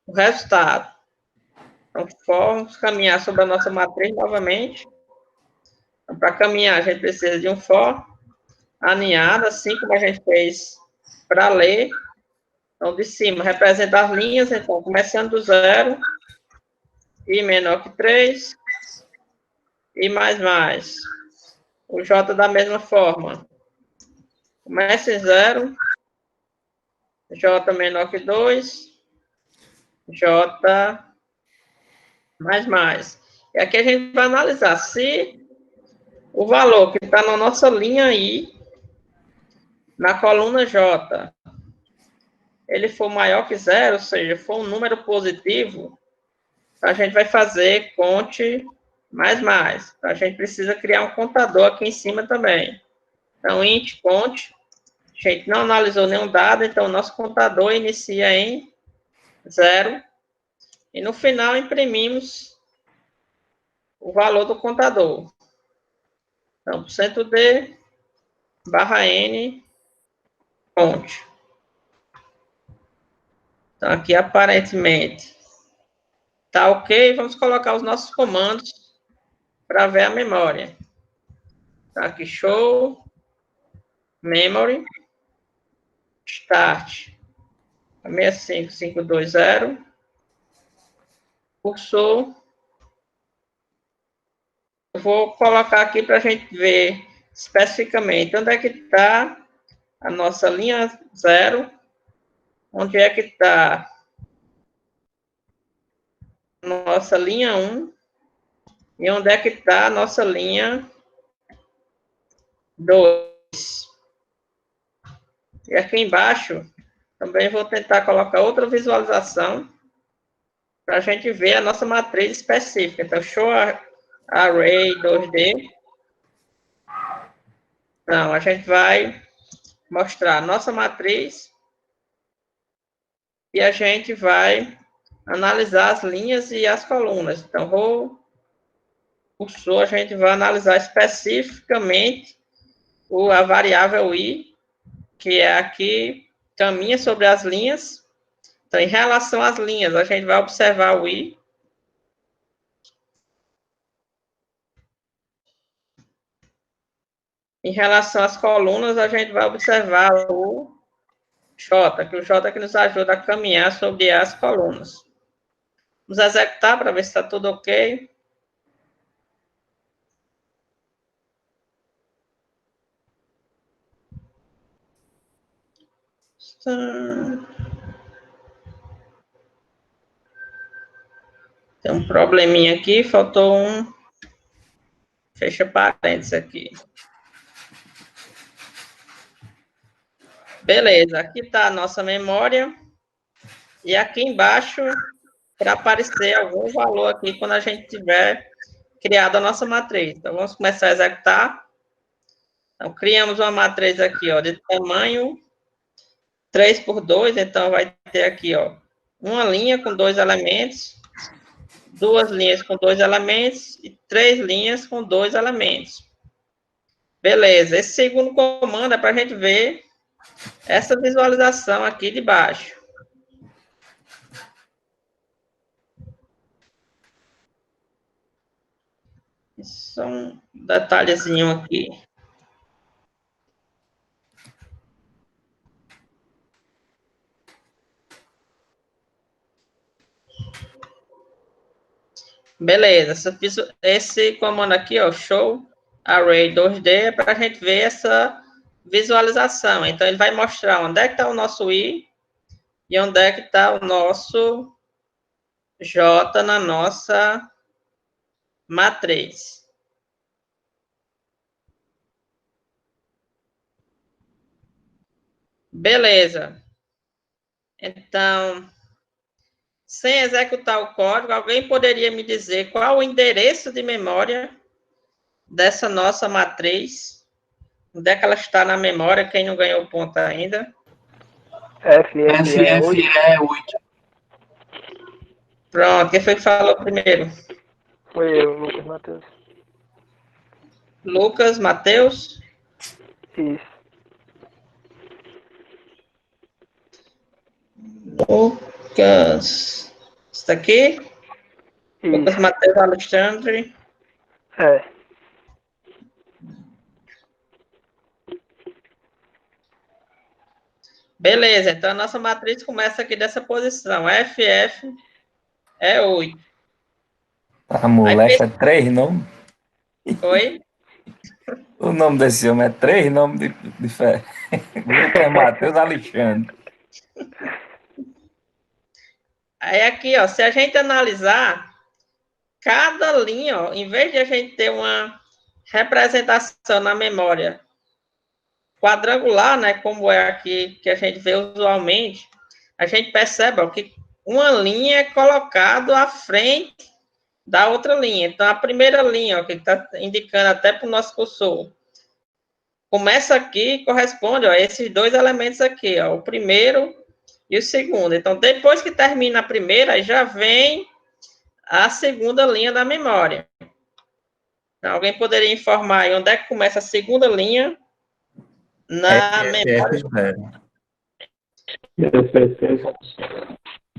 o resultado. Então, vamos caminhar sobre a nossa matriz novamente. Então, para caminhar, a gente precisa de um for aninhado, assim como a gente fez para ler. Então, de cima, representa as linhas, então, começando do 0, I menor que 3, e mais. O J da mesma forma. Começa em 0, J menor que 2, J mais. E aqui a gente vai analisar se o valor que está na nossa linha I, na coluna J, ele for maior que 0, ou seja, for um número positivo, a gente vai fazer conte mais. A gente precisa criar um contador aqui em cima também. Então, int conte, a gente não analisou nenhum dado, então o nosso contador inicia em 0. E no final imprimimos o valor do contador. Então, %d barra n conte. Então, aqui aparentemente tá ok. Vamos colocar os nossos comandos para ver a memória. Tá aqui, show, memory, start, 65520, cursor. Eu vou colocar aqui para a gente ver especificamente onde é que está a nossa linha 0, onde é que está a nossa linha 1 e onde é que está a nossa linha 2. E aqui embaixo, também vou tentar colocar outra visualização para a gente ver a nossa matriz específica. Então, show array 2D. Então, a gente vai mostrar a nossa matriz e a gente vai analisar as linhas e as colunas. Então, cursor, a gente vai analisar especificamente a variável i, que é aqui, caminha sobre as linhas. Então, em relação às linhas, a gente vai observar o i. Em relação às colunas, a gente vai observar o J, que o J é que nos ajuda a caminhar sobre as colunas. Vamos executar para ver se está tudo ok. Tem um probleminha aqui, faltou um. Fecha parênteses aqui. Beleza, aqui está a nossa memória. E aqui embaixo, para aparecer algum valor aqui quando a gente tiver criado a nossa matriz. Então, vamos começar a executar. Então, criamos uma matriz aqui, ó, de tamanho 3 por 2. Então, vai ter aqui, ó, uma linha com 2 elementos, duas linhas com 2 elementos e 3 linhas com 2 elementos. Beleza, esse segundo comando é para a gente ver essa visualização aqui de baixo. Só um detalhezinho aqui. Beleza, esse comando aqui, ó, show array 2D, é para a gente ver essa visualização. Então, ele vai mostrar onde é que está o nosso I e onde é que está o nosso J na nossa matriz. Beleza. Então, sem executar o código, alguém poderia me dizer qual o endereço de memória dessa nossa matriz? Onde é que ela está na memória? Quem não ganhou ponto ainda? FFE8. Pronto, quem foi que falou primeiro? Foi eu, Lucas Matheus. Lucas, Matheus? Isso. Lucas. Está aqui? Isso. Lucas, Matheus, Alexandre. É. Beleza, então a nossa matriz começa aqui dessa posição. FF é 8. A moleque é 3 nomes. Oi? O nome desse homem é 3 nomes de fé. Lucas, Matheus, Alexandre. Aí aqui, ó, se a gente analisar cada linha, ó, em vez de a gente ter uma representação na memória quadrangular, né, como é aqui que a gente vê usualmente, a gente percebe ó, que uma linha é colocada à frente da outra linha. Então, a primeira linha, ó, que está indicando até para o nosso cursor, começa aqui e corresponde ó, a esses dois elementos aqui, ó, o primeiro e o segundo. Então, depois que termina a primeira, já vem a segunda linha da memória. Então, alguém poderia informar aí onde é que começa a segunda linha na memória?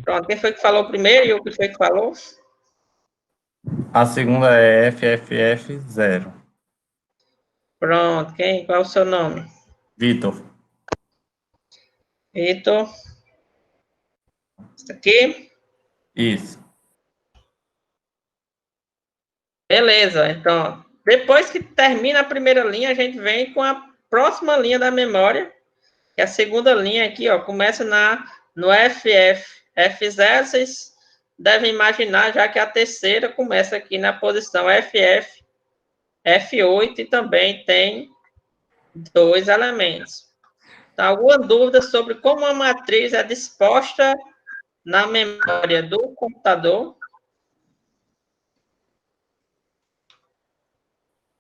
Pronto, quem foi que falou primeiro e o que foi que falou? A segunda é FFF0. Pronto, qual é o seu nome? Vitor. Vitor. Isso aqui? Isso. Beleza, então, depois que termina a primeira linha, a gente vem com a próxima linha da memória, que é a segunda linha aqui, ó, começa no FF. F0, vocês devem imaginar já que a terceira começa aqui na posição FF, F8, e também tem 2 elementos. Então, alguma dúvida sobre como a matriz é disposta na memória do computador?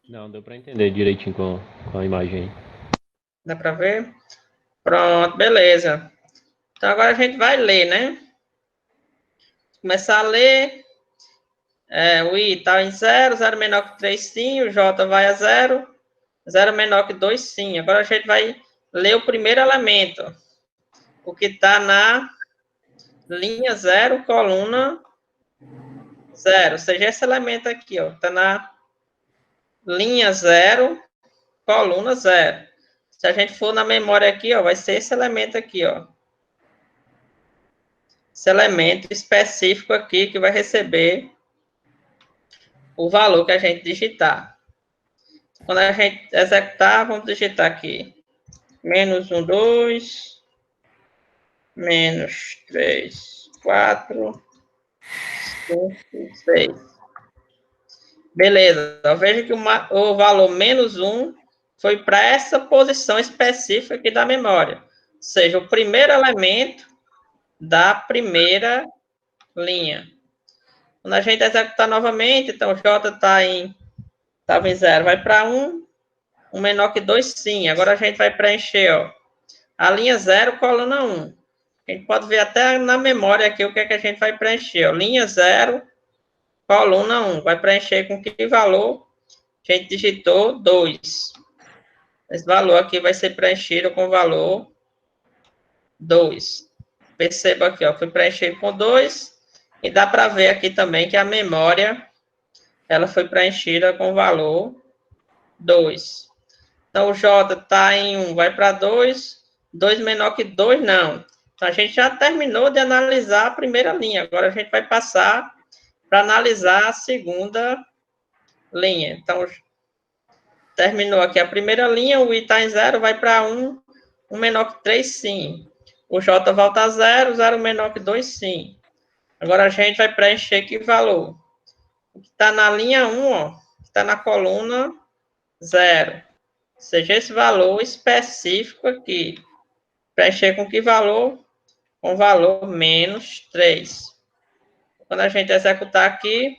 Não, deu para entender direitinho com a imagem. Dá para ver? Pronto, beleza. Então, agora a gente vai ler, né? Começar a ler. O I está em 0, 0 menor que 3, sim. O J vai a 0, 0 menor que 2, sim. Agora a gente vai ler o primeiro elemento. O que está na linha 0, coluna 0. Ou seja, esse elemento aqui, ó, está na linha 0, coluna 0. Se a gente for na memória aqui, ó, vai ser esse elemento aqui, ó. Esse elemento específico aqui que vai receber o valor que a gente digitar. Quando a gente executar, vamos digitar aqui. Menos 1, 2. Menos 3, 4. 5, 6. Beleza. Veja que o valor menos 1 foi para essa posição específica aqui da memória. Ou seja, o primeiro elemento da primeira linha. Quando a gente executar novamente, então, J estava em 0, vai para 1, 1 menor que 2, sim. Agora a gente vai preencher, ó, a linha 0, coluna 1. A gente pode ver até na memória aqui o que é que a gente vai preencher, ó. Linha 0, coluna 1. Vai preencher com que valor? A gente digitou 2. Esse valor aqui vai ser preenchido com o valor 2. Perceba aqui, ó, foi preenchido com 2. E dá para ver aqui também que a memória, ela foi preenchida com o valor 2. Então, o J está em 1, vai para 2. 2 menor que 2, não. Então, a gente já terminou de analisar a primeira linha. Agora, a gente vai passar para analisar a segunda linha. Então, terminou aqui a primeira linha, o I está em 0, vai para 1, 1 menor que 3, sim. O J volta a 0, 0 menor que 2, sim. Agora a gente vai preencher que valor? O que está na linha 1, ó, que está na coluna 0. Ou seja, esse valor específico aqui. Preencher com que valor? Com valor menos 3. Quando a gente executar aqui,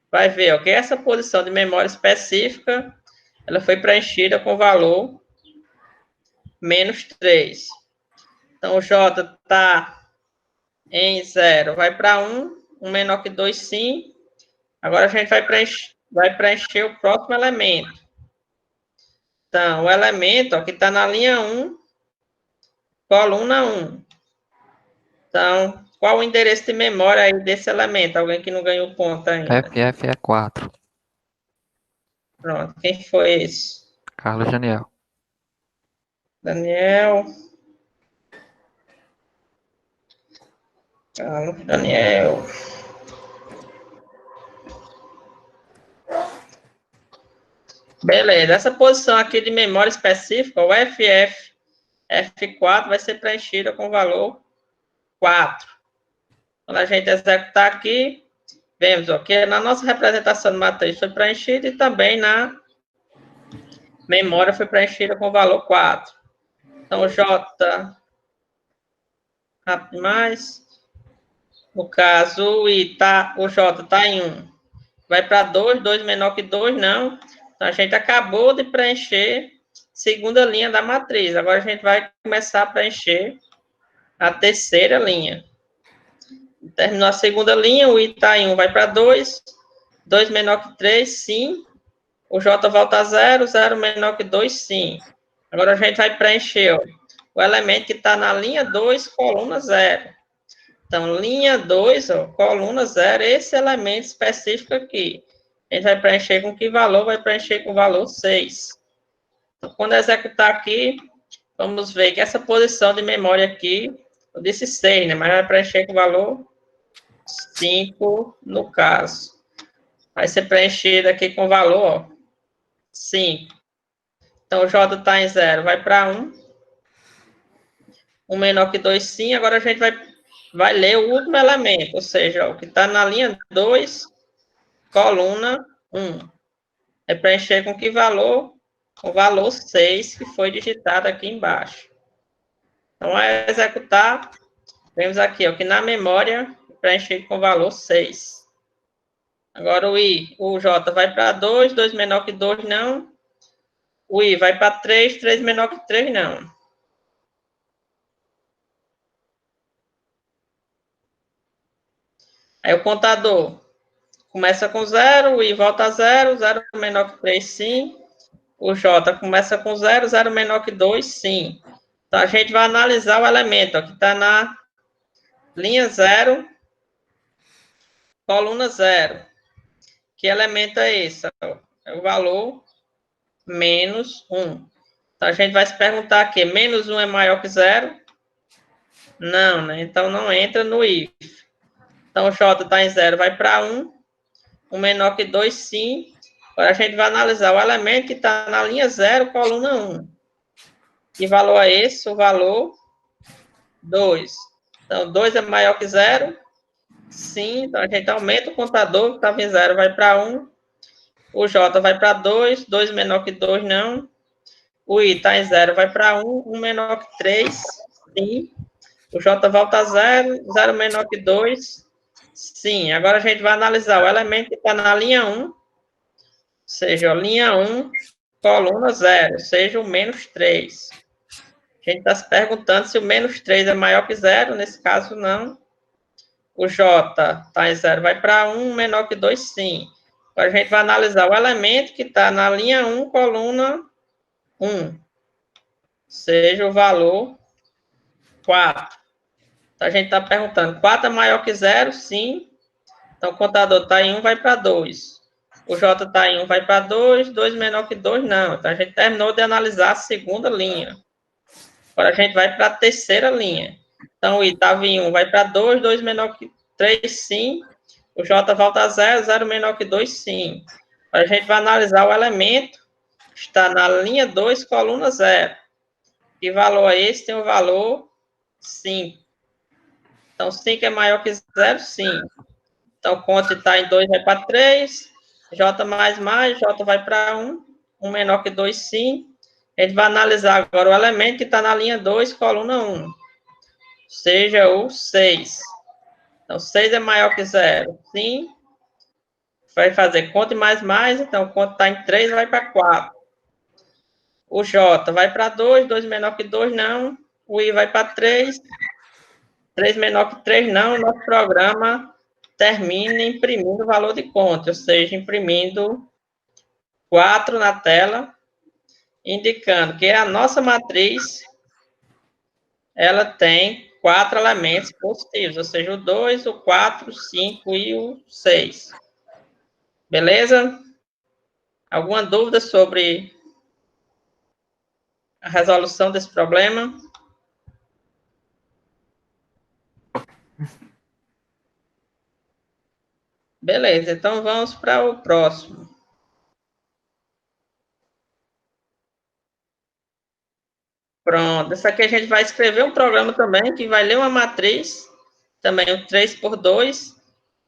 vai ver, ó, que essa posição de memória específica, ela foi preenchida com valor menos 3. Então, o J está em 0, vai para 1, 1 menor que 2, sim. Agora, a gente vai preencher o próximo elemento. Então, o elemento ó, que está na linha 1, coluna 1. Então, qual o endereço de memória aí desse elemento? Alguém que não ganhou ponto ainda. FF é 4. Pronto, quem foi esse? Carlos Daniel. Daniel. Carlos Daniel. Beleza, essa posição aqui de memória específica, o FF, F4, vai ser preenchida com o valor 4. Quando a gente executar aqui, vemos ó, que na nossa representação de matriz foi preenchida e também na memória foi preenchida com o valor 4. Então, o J, rápido mais, no caso, o J está em 1. Vai para 2, 2 menor que 2, não. Então, a gente acabou de preencher segunda linha da matriz. Agora, a gente vai começar a preencher a terceira linha. Terminou a segunda linha, o I está em 1, vai para 2. 2 menor que 3, sim. O J volta a 0, 0 menor que 2, sim. Agora, a gente vai preencher ó, o elemento que está na linha 2, coluna 0. Então, linha 2, ó, coluna 0, esse elemento específico aqui. A gente vai preencher com que valor? Vai preencher com o valor 6. Então, quando executar aqui, vamos ver que essa posição de memória aqui, eu disse 6, né? Mas vai preencher com o valor 5, no caso. Vai ser preenchido aqui com o valor, ó, 5. Então, o J está em 0, vai para 1. 1 menor que 2, sim. Agora, a gente vai ler o último elemento, ou seja, o que está na linha 2, coluna 1. É preencher com que valor? Com o valor 6, que foi digitado aqui embaixo. Então, ao executar, vemos aqui, ó, que na memória, preencher com o valor 6. Agora, o J vai para 2, 2 menor que 2, não. O I vai para 3, 3 menor que 3, não. Aí o contador começa com 0, o I volta a 0, 0 menor que 3, sim. O J começa com 0, 0 menor que 2, sim. Então, a gente vai analisar o elemento ó, que está na linha 0, coluna 0. Que elemento é esse? É o valor menos 1. Então, a gente vai se perguntar aqui, menos 1 é maior que 0? Não, né? Então, não entra no if. Então, o J está em 0, vai para 1. 1 menor que 2, sim. Agora, a gente vai analisar o elemento que está na linha 0, coluna 1. Que valor é esse? O valor 2. Então, 2 é maior que 0? Sim. Então, a gente aumenta o contador, que estava em 0, vai para 1. O J vai para 2. 2 menor que 2, não. O I está em 0, vai para 1. 1 menor que 3, sim. O J volta a 0. 0 menor que 2, sim. Agora, a gente vai analisar o elemento que está na linha 1. Ou seja, linha 1, coluna 0. Ou seja, o menos 3. A gente está se perguntando se o menos 3 é maior que 0. Nesse caso, não. O J está em 0, vai para 1, menor que 2, sim. Agora, a gente vai analisar o elemento que está na linha 1, coluna 1. Seja o valor 4. Então, a gente está perguntando, 4 é maior que 0? Sim. Então, o contador está em 1, vai para 2. O J está em 1, vai para 2. 2 menor que 2, não. Então, a gente terminou de analisar a segunda linha. Agora, a gente vai para a terceira linha. Então, o I estava em 1, vai para 2. 2 menor que 3, sim. O J volta a 0, 0 menor que 2, sim. A gente vai analisar o elemento, está na linha 2, coluna 0. Que valor é esse? Tem o valor 5. Então, 5 é maior que 0, sim. Então, conta está em 2, vai para 3. J mais, J vai para 1. 1 menor que 2, sim. A gente vai analisar agora o elemento que está na linha 2, coluna 1. Seja o 6. Então, 6 é maior que 0, sim. Vai fazer conta e mais, então conta está em 3, vai para 4. O J vai para 2, 2 menor que 2, não. O I vai para 3, 3 menor que 3, não. O nosso programa termina imprimindo o valor de conta, ou seja, imprimindo 4 na tela, indicando que a nossa matriz, ela tem 4 elementos positivos, ou seja, o 2, o 4, o 5 e o 6. Beleza? Alguma dúvida sobre a resolução desse problema? Beleza, então vamos para o próximo. Pronto, essa aqui a gente vai escrever um programa também, que vai ler uma matriz, também o 3 por 2,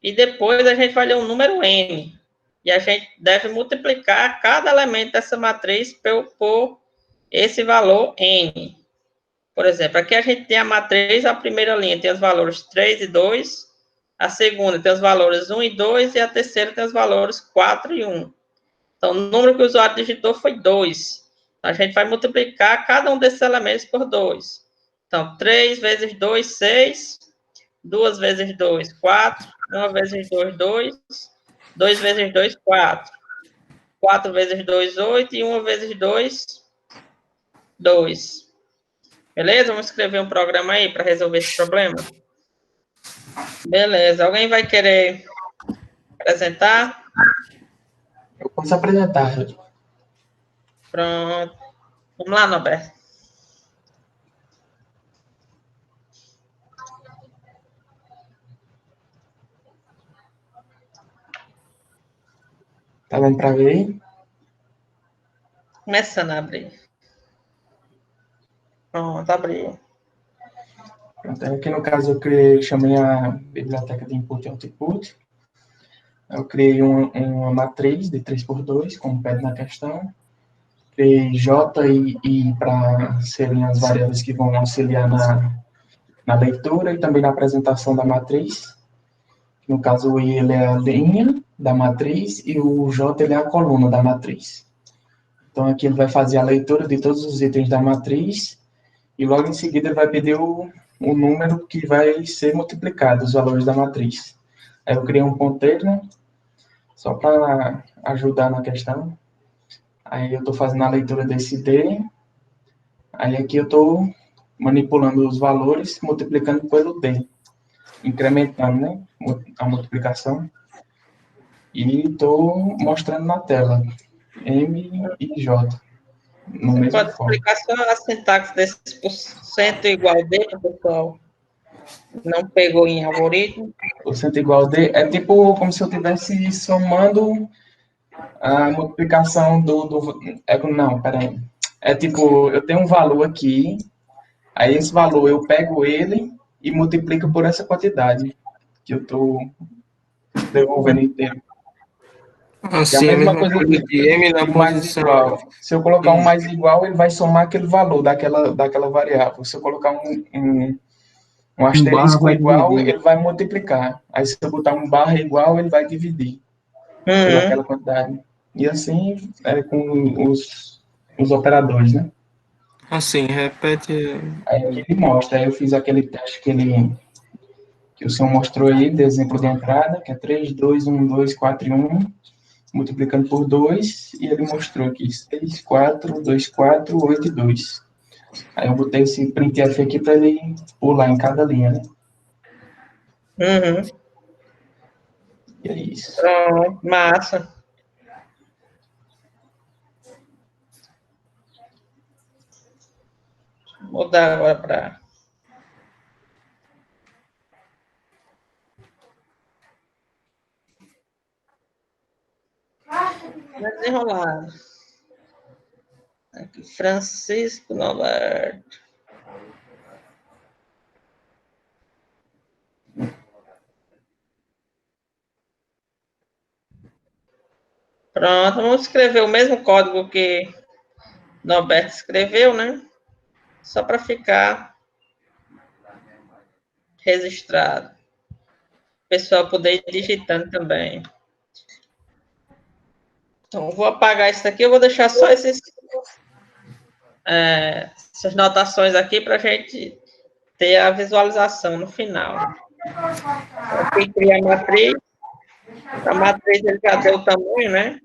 e depois a gente vai ler um número n. E a gente deve multiplicar cada elemento dessa matriz por esse valor n. Por exemplo, aqui a gente tem a matriz, a primeira linha tem os valores 3 e 2, a segunda tem os valores 1 e 2, e a terceira tem os valores 4 e 1. Então, o número que o usuário digitou foi 2. A gente vai multiplicar cada um desses elementos por 2. Então, 3 vezes 2, 6. 2 vezes 2, 4. 1 vezes 2, 2. 2 vezes 2, 4. 4 vezes 2, 8. E 1 vezes 2, 2. Beleza? Vamos escrever um programa aí para resolver esse problema. Beleza. Alguém vai querer apresentar? Eu posso apresentar, Júlio. Pronto. Vamos lá, Norberto. Tá dando para ver aí? Começando a abrir. Pronto, abriu. Pronto, aqui no caso eu criei, chamei a biblioteca de input e output. Eu criei uma matriz de 3 por 2, como pede na questão. Criei J e I para serem as variáveis que vão auxiliar na leitura e também na apresentação da matriz. No caso, o I ele é a linha da matriz e o J ele é a coluna da matriz. Então, aqui ele vai fazer a leitura de todos os itens da matriz e logo em seguida ele vai pedir o número que vai ser multiplicado, os valores da matriz. Aí eu criei um ponteiro, né, só para ajudar na questão. Aí eu estou fazendo a leitura desse D. Aí aqui eu estou manipulando os valores, multiplicando pelo D. Incrementando, né, a multiplicação. E estou mostrando na tela. M e J. No Você mesmo pode forma. explicar só a sintaxe desse por cento igual D, para o pessoal não pegou em algoritmo? O cento igual D é tipo como se eu estivesse somando a multiplicação não, peraí. É tipo, eu tenho um valor aqui, aí esse valor eu pego ele e multiplico por essa quantidade que eu estou devolvendo inteiro. E a Assim, a mesma mesma coisa coisa de M na de mais posição. igual. Se eu colocar um mais igual, ele vai somar aquele valor daquela variável. Se eu colocar um barra asterisco vai igual, dividir. ele vai multiplicar. Aí se eu botar um barra igual, ele vai dividir pelaquela quantidade. E assim é com os operadores, né? Assim, repete. Aí aqui ele mostra. Aí eu fiz aquele teste que o senhor mostrou aí, de exemplo de entrada, que é 3, 2, 1, 2, 4 e 1, multiplicando por 2, e ele mostrou aqui 6, 4, 2, 4, 8 e 2. Aí eu botei esse printf aqui para ele pular em cada linha, né? Uhum. E é isso. Pronto, massa. Vou mudar agora para... Desenrolado. Aqui, Francisco Norberto. Pronto, vamos escrever o mesmo código que Norberto escreveu, né? Só para ficar registrado. O pessoal poder ir digitando também. Então, vou apagar isso aqui, eu vou deixar só essas notações aqui para a gente ter a visualização no final. Aqui cria a matriz. A matriz ele já deu o tamanho, né?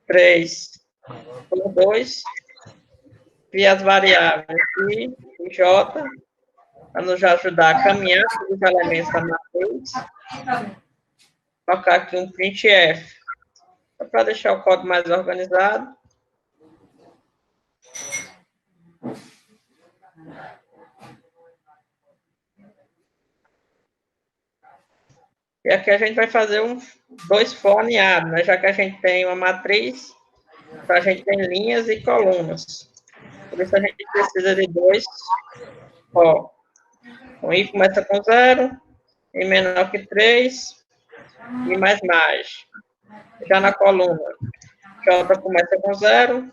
3 por 2. Cria as variáveis I e J, para nos ajudar a caminhar sobre os elementos da matriz. Vou colocar aqui um printf, só para deixar o código mais organizado. E aqui a gente vai fazer dois for alinhados, né? Já que a gente tem uma matriz, então a gente tem linhas e colunas. Por isso a gente precisa de dois for. O I começa com 0, I menor que 3, I mais. Já na coluna, J começa com 0,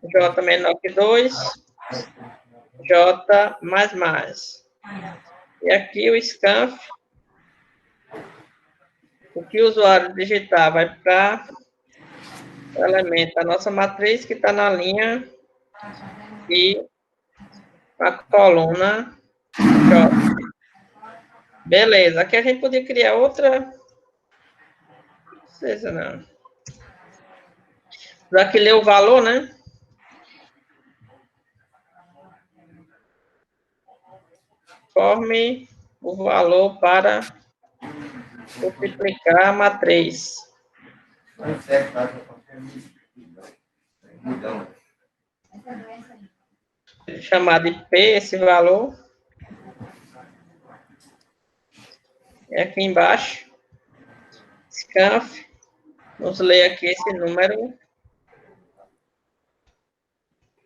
J menor que 2, J mais. E aqui o scanf, o que o usuário digitar vai para o elemento da nossa matriz que está na linha e a coluna J. Beleza, aqui a gente podia criar outra. Não precisa, não. Já que leu o valor, né? Forme o valor para multiplicar a matriz. Chamar de P esse valor. E aqui embaixo, scanf, vamos ler aqui esse número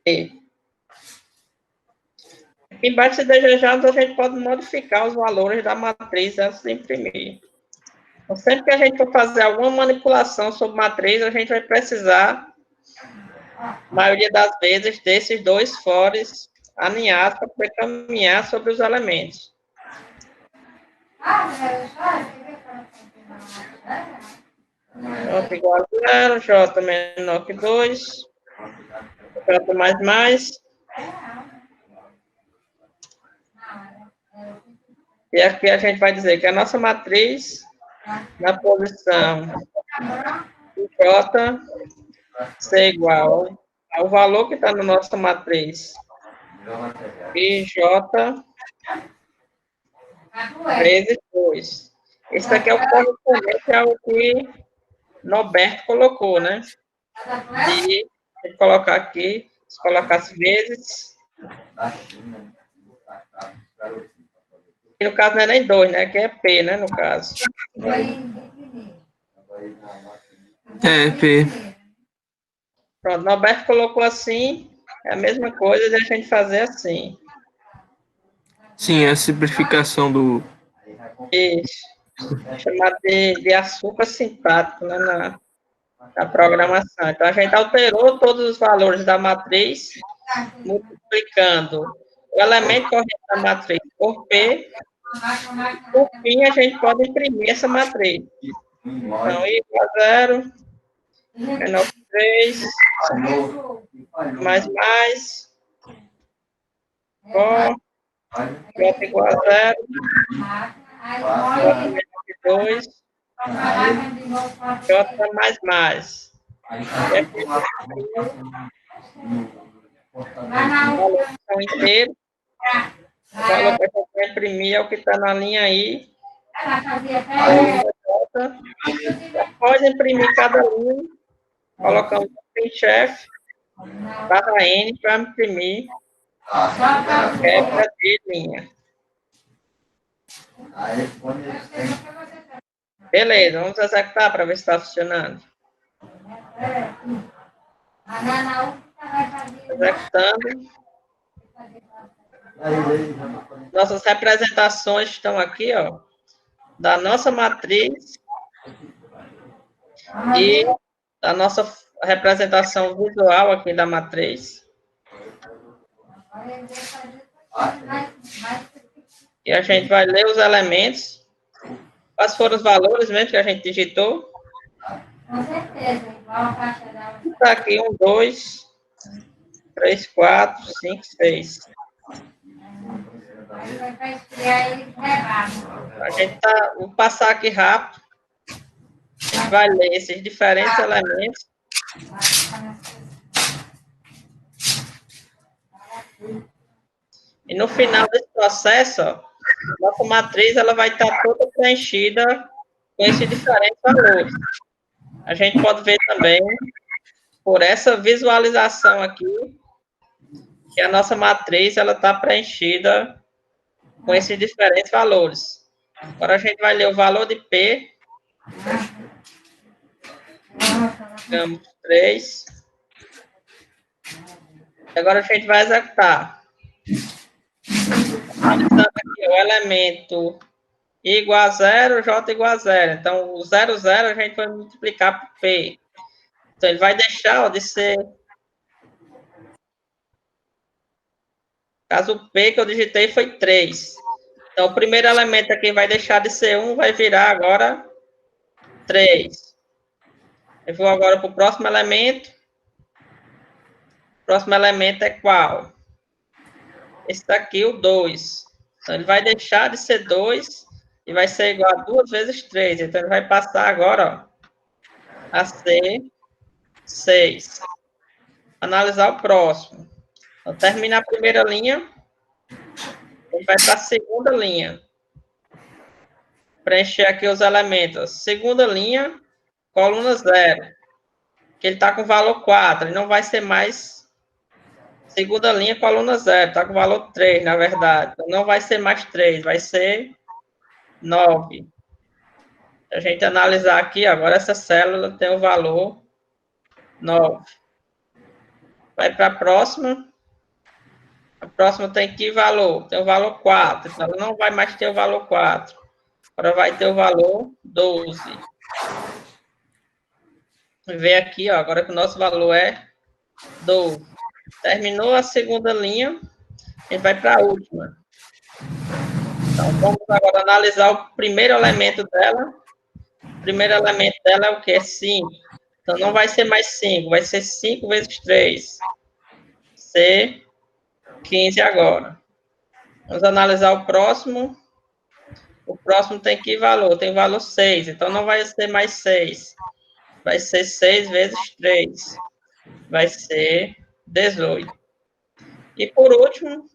E. Aqui embaixo, se desejar, a gente pode modificar os valores da matriz antes de imprimir. Então, sempre que a gente for fazer alguma manipulação sobre matriz, a gente vai precisar, a maioria das vezes, desses dois fores alinhados para poder caminhar sobre os elementos. J igual a 0, J menor que 2, J mais. E aqui a gente vai dizer que a nossa matriz, na posição J, ser igual ao valor que está na nossa matriz IJ vezes 2. Esse daqui é o correspondente ao que Norberto colocou, né? E colocar aqui, se colocasse vezes. E no caso não é nem 2, né? Aqui é P, né? No caso. É, P. Pronto, Norberto colocou assim, é a mesma coisa de a gente fazer assim. Sim, a simplificação do... Isso. Chamado de açúcar sintático, né? Na programação. Então, a gente alterou todos os valores da matriz, multiplicando o elemento correto da matriz por P. Por fim, a gente pode imprimir essa matriz. Então, I igual a 0, menor que 3, mais, for, J igual a 0, J menor que 2, J mais. E aqui, o inteiro. O valor que a gente vai imprimir é o que está na linha I. Após imprimir cada linha, colocamos o printf barra N para imprimir regra de linha. Beleza, vamos executar para ver se está funcionando. Executando. Nossas representações estão aqui, ó, da nossa matriz e da nossa representação visual aqui da matriz. E a gente vai ler os elementos. Quais foram os valores mesmo que a gente digitou? Com certeza, igual a faixa da... Está aqui 1, 2, 3, 4, 5, 6. Vai esfriar e levar. A gente tá, vou passar aqui rápido. A gente vai ler esses diferentes elementos. E no final desse processo, ó, nossa matriz ela vai estar toda preenchida com esses diferentes valores. A gente pode ver também, por essa visualização aqui, que a nossa matriz ela está preenchida com esses diferentes valores. Agora a gente vai ler o valor de P. Digamos 3. Agora a gente vai executar. Analisando aqui o elemento I igual a 0, J igual a 0. Então, o 0, 0 a gente vai multiplicar por P. Então, ele vai deixar, ó, de ser... Caso o P que eu digitei foi 3. Então, o primeiro elemento aqui vai deixar de ser 1, vai virar agora 3. Eu vou agora para o próximo elemento. O próximo elemento é qual? Esse daqui, o 2. Então, ele vai deixar de ser 2 e vai ser igual a 2 vezes 3. Então, ele vai passar agora, ó, a ser 6. Analisar o próximo. Então, termina a primeira linha. Ele vai para a segunda linha. Preencher aqui os elementos. Segunda linha, coluna 0. Que ele está com valor 4. Ele não vai ser mais... Segunda linha, coluna 0. Está com valor 3, na verdade. Então, não vai ser mais 3. Vai ser 9. Se a gente analisar aqui, agora essa célula tem o valor 9. Vai para a próxima. A próxima tem que valor? Tem o valor 4. Então, ela não vai mais ter o valor 4. Agora vai ter o valor 12. Vê aqui, ó, agora que o nosso valor é 12. Terminou a segunda linha, a gente vai para a última. Então, vamos agora analisar o primeiro elemento dela. O primeiro elemento dela é o quê? É 5. Então, não vai ser mais 5, vai ser 5 vezes 3. Ser 15 agora. Vamos analisar o próximo. O próximo tem que valor? Tem valor 6. Então, não vai ser mais 6. Vai ser 6 vezes 3. Vai ser 18. E, por último,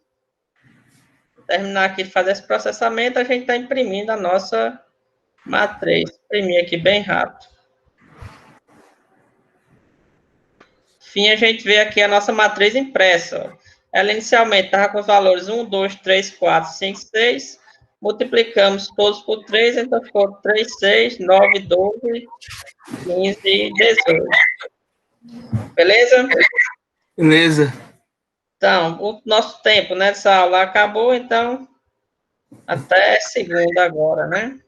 terminar aqui de fazer esse processamento, a gente está imprimindo a nossa matriz. Imprimir aqui bem rápido. Fim, a gente vê aqui a nossa matriz impressa. Ó. Ela inicialmente estava com os valores 1, 2, 3, 4, 5, 6. Multiplicamos todos por 3, então ficou 3, 6, 9, 12, 15 e 18. Beleza? Beleza. Então, o nosso tempo nessa aula acabou, então até segunda agora, né?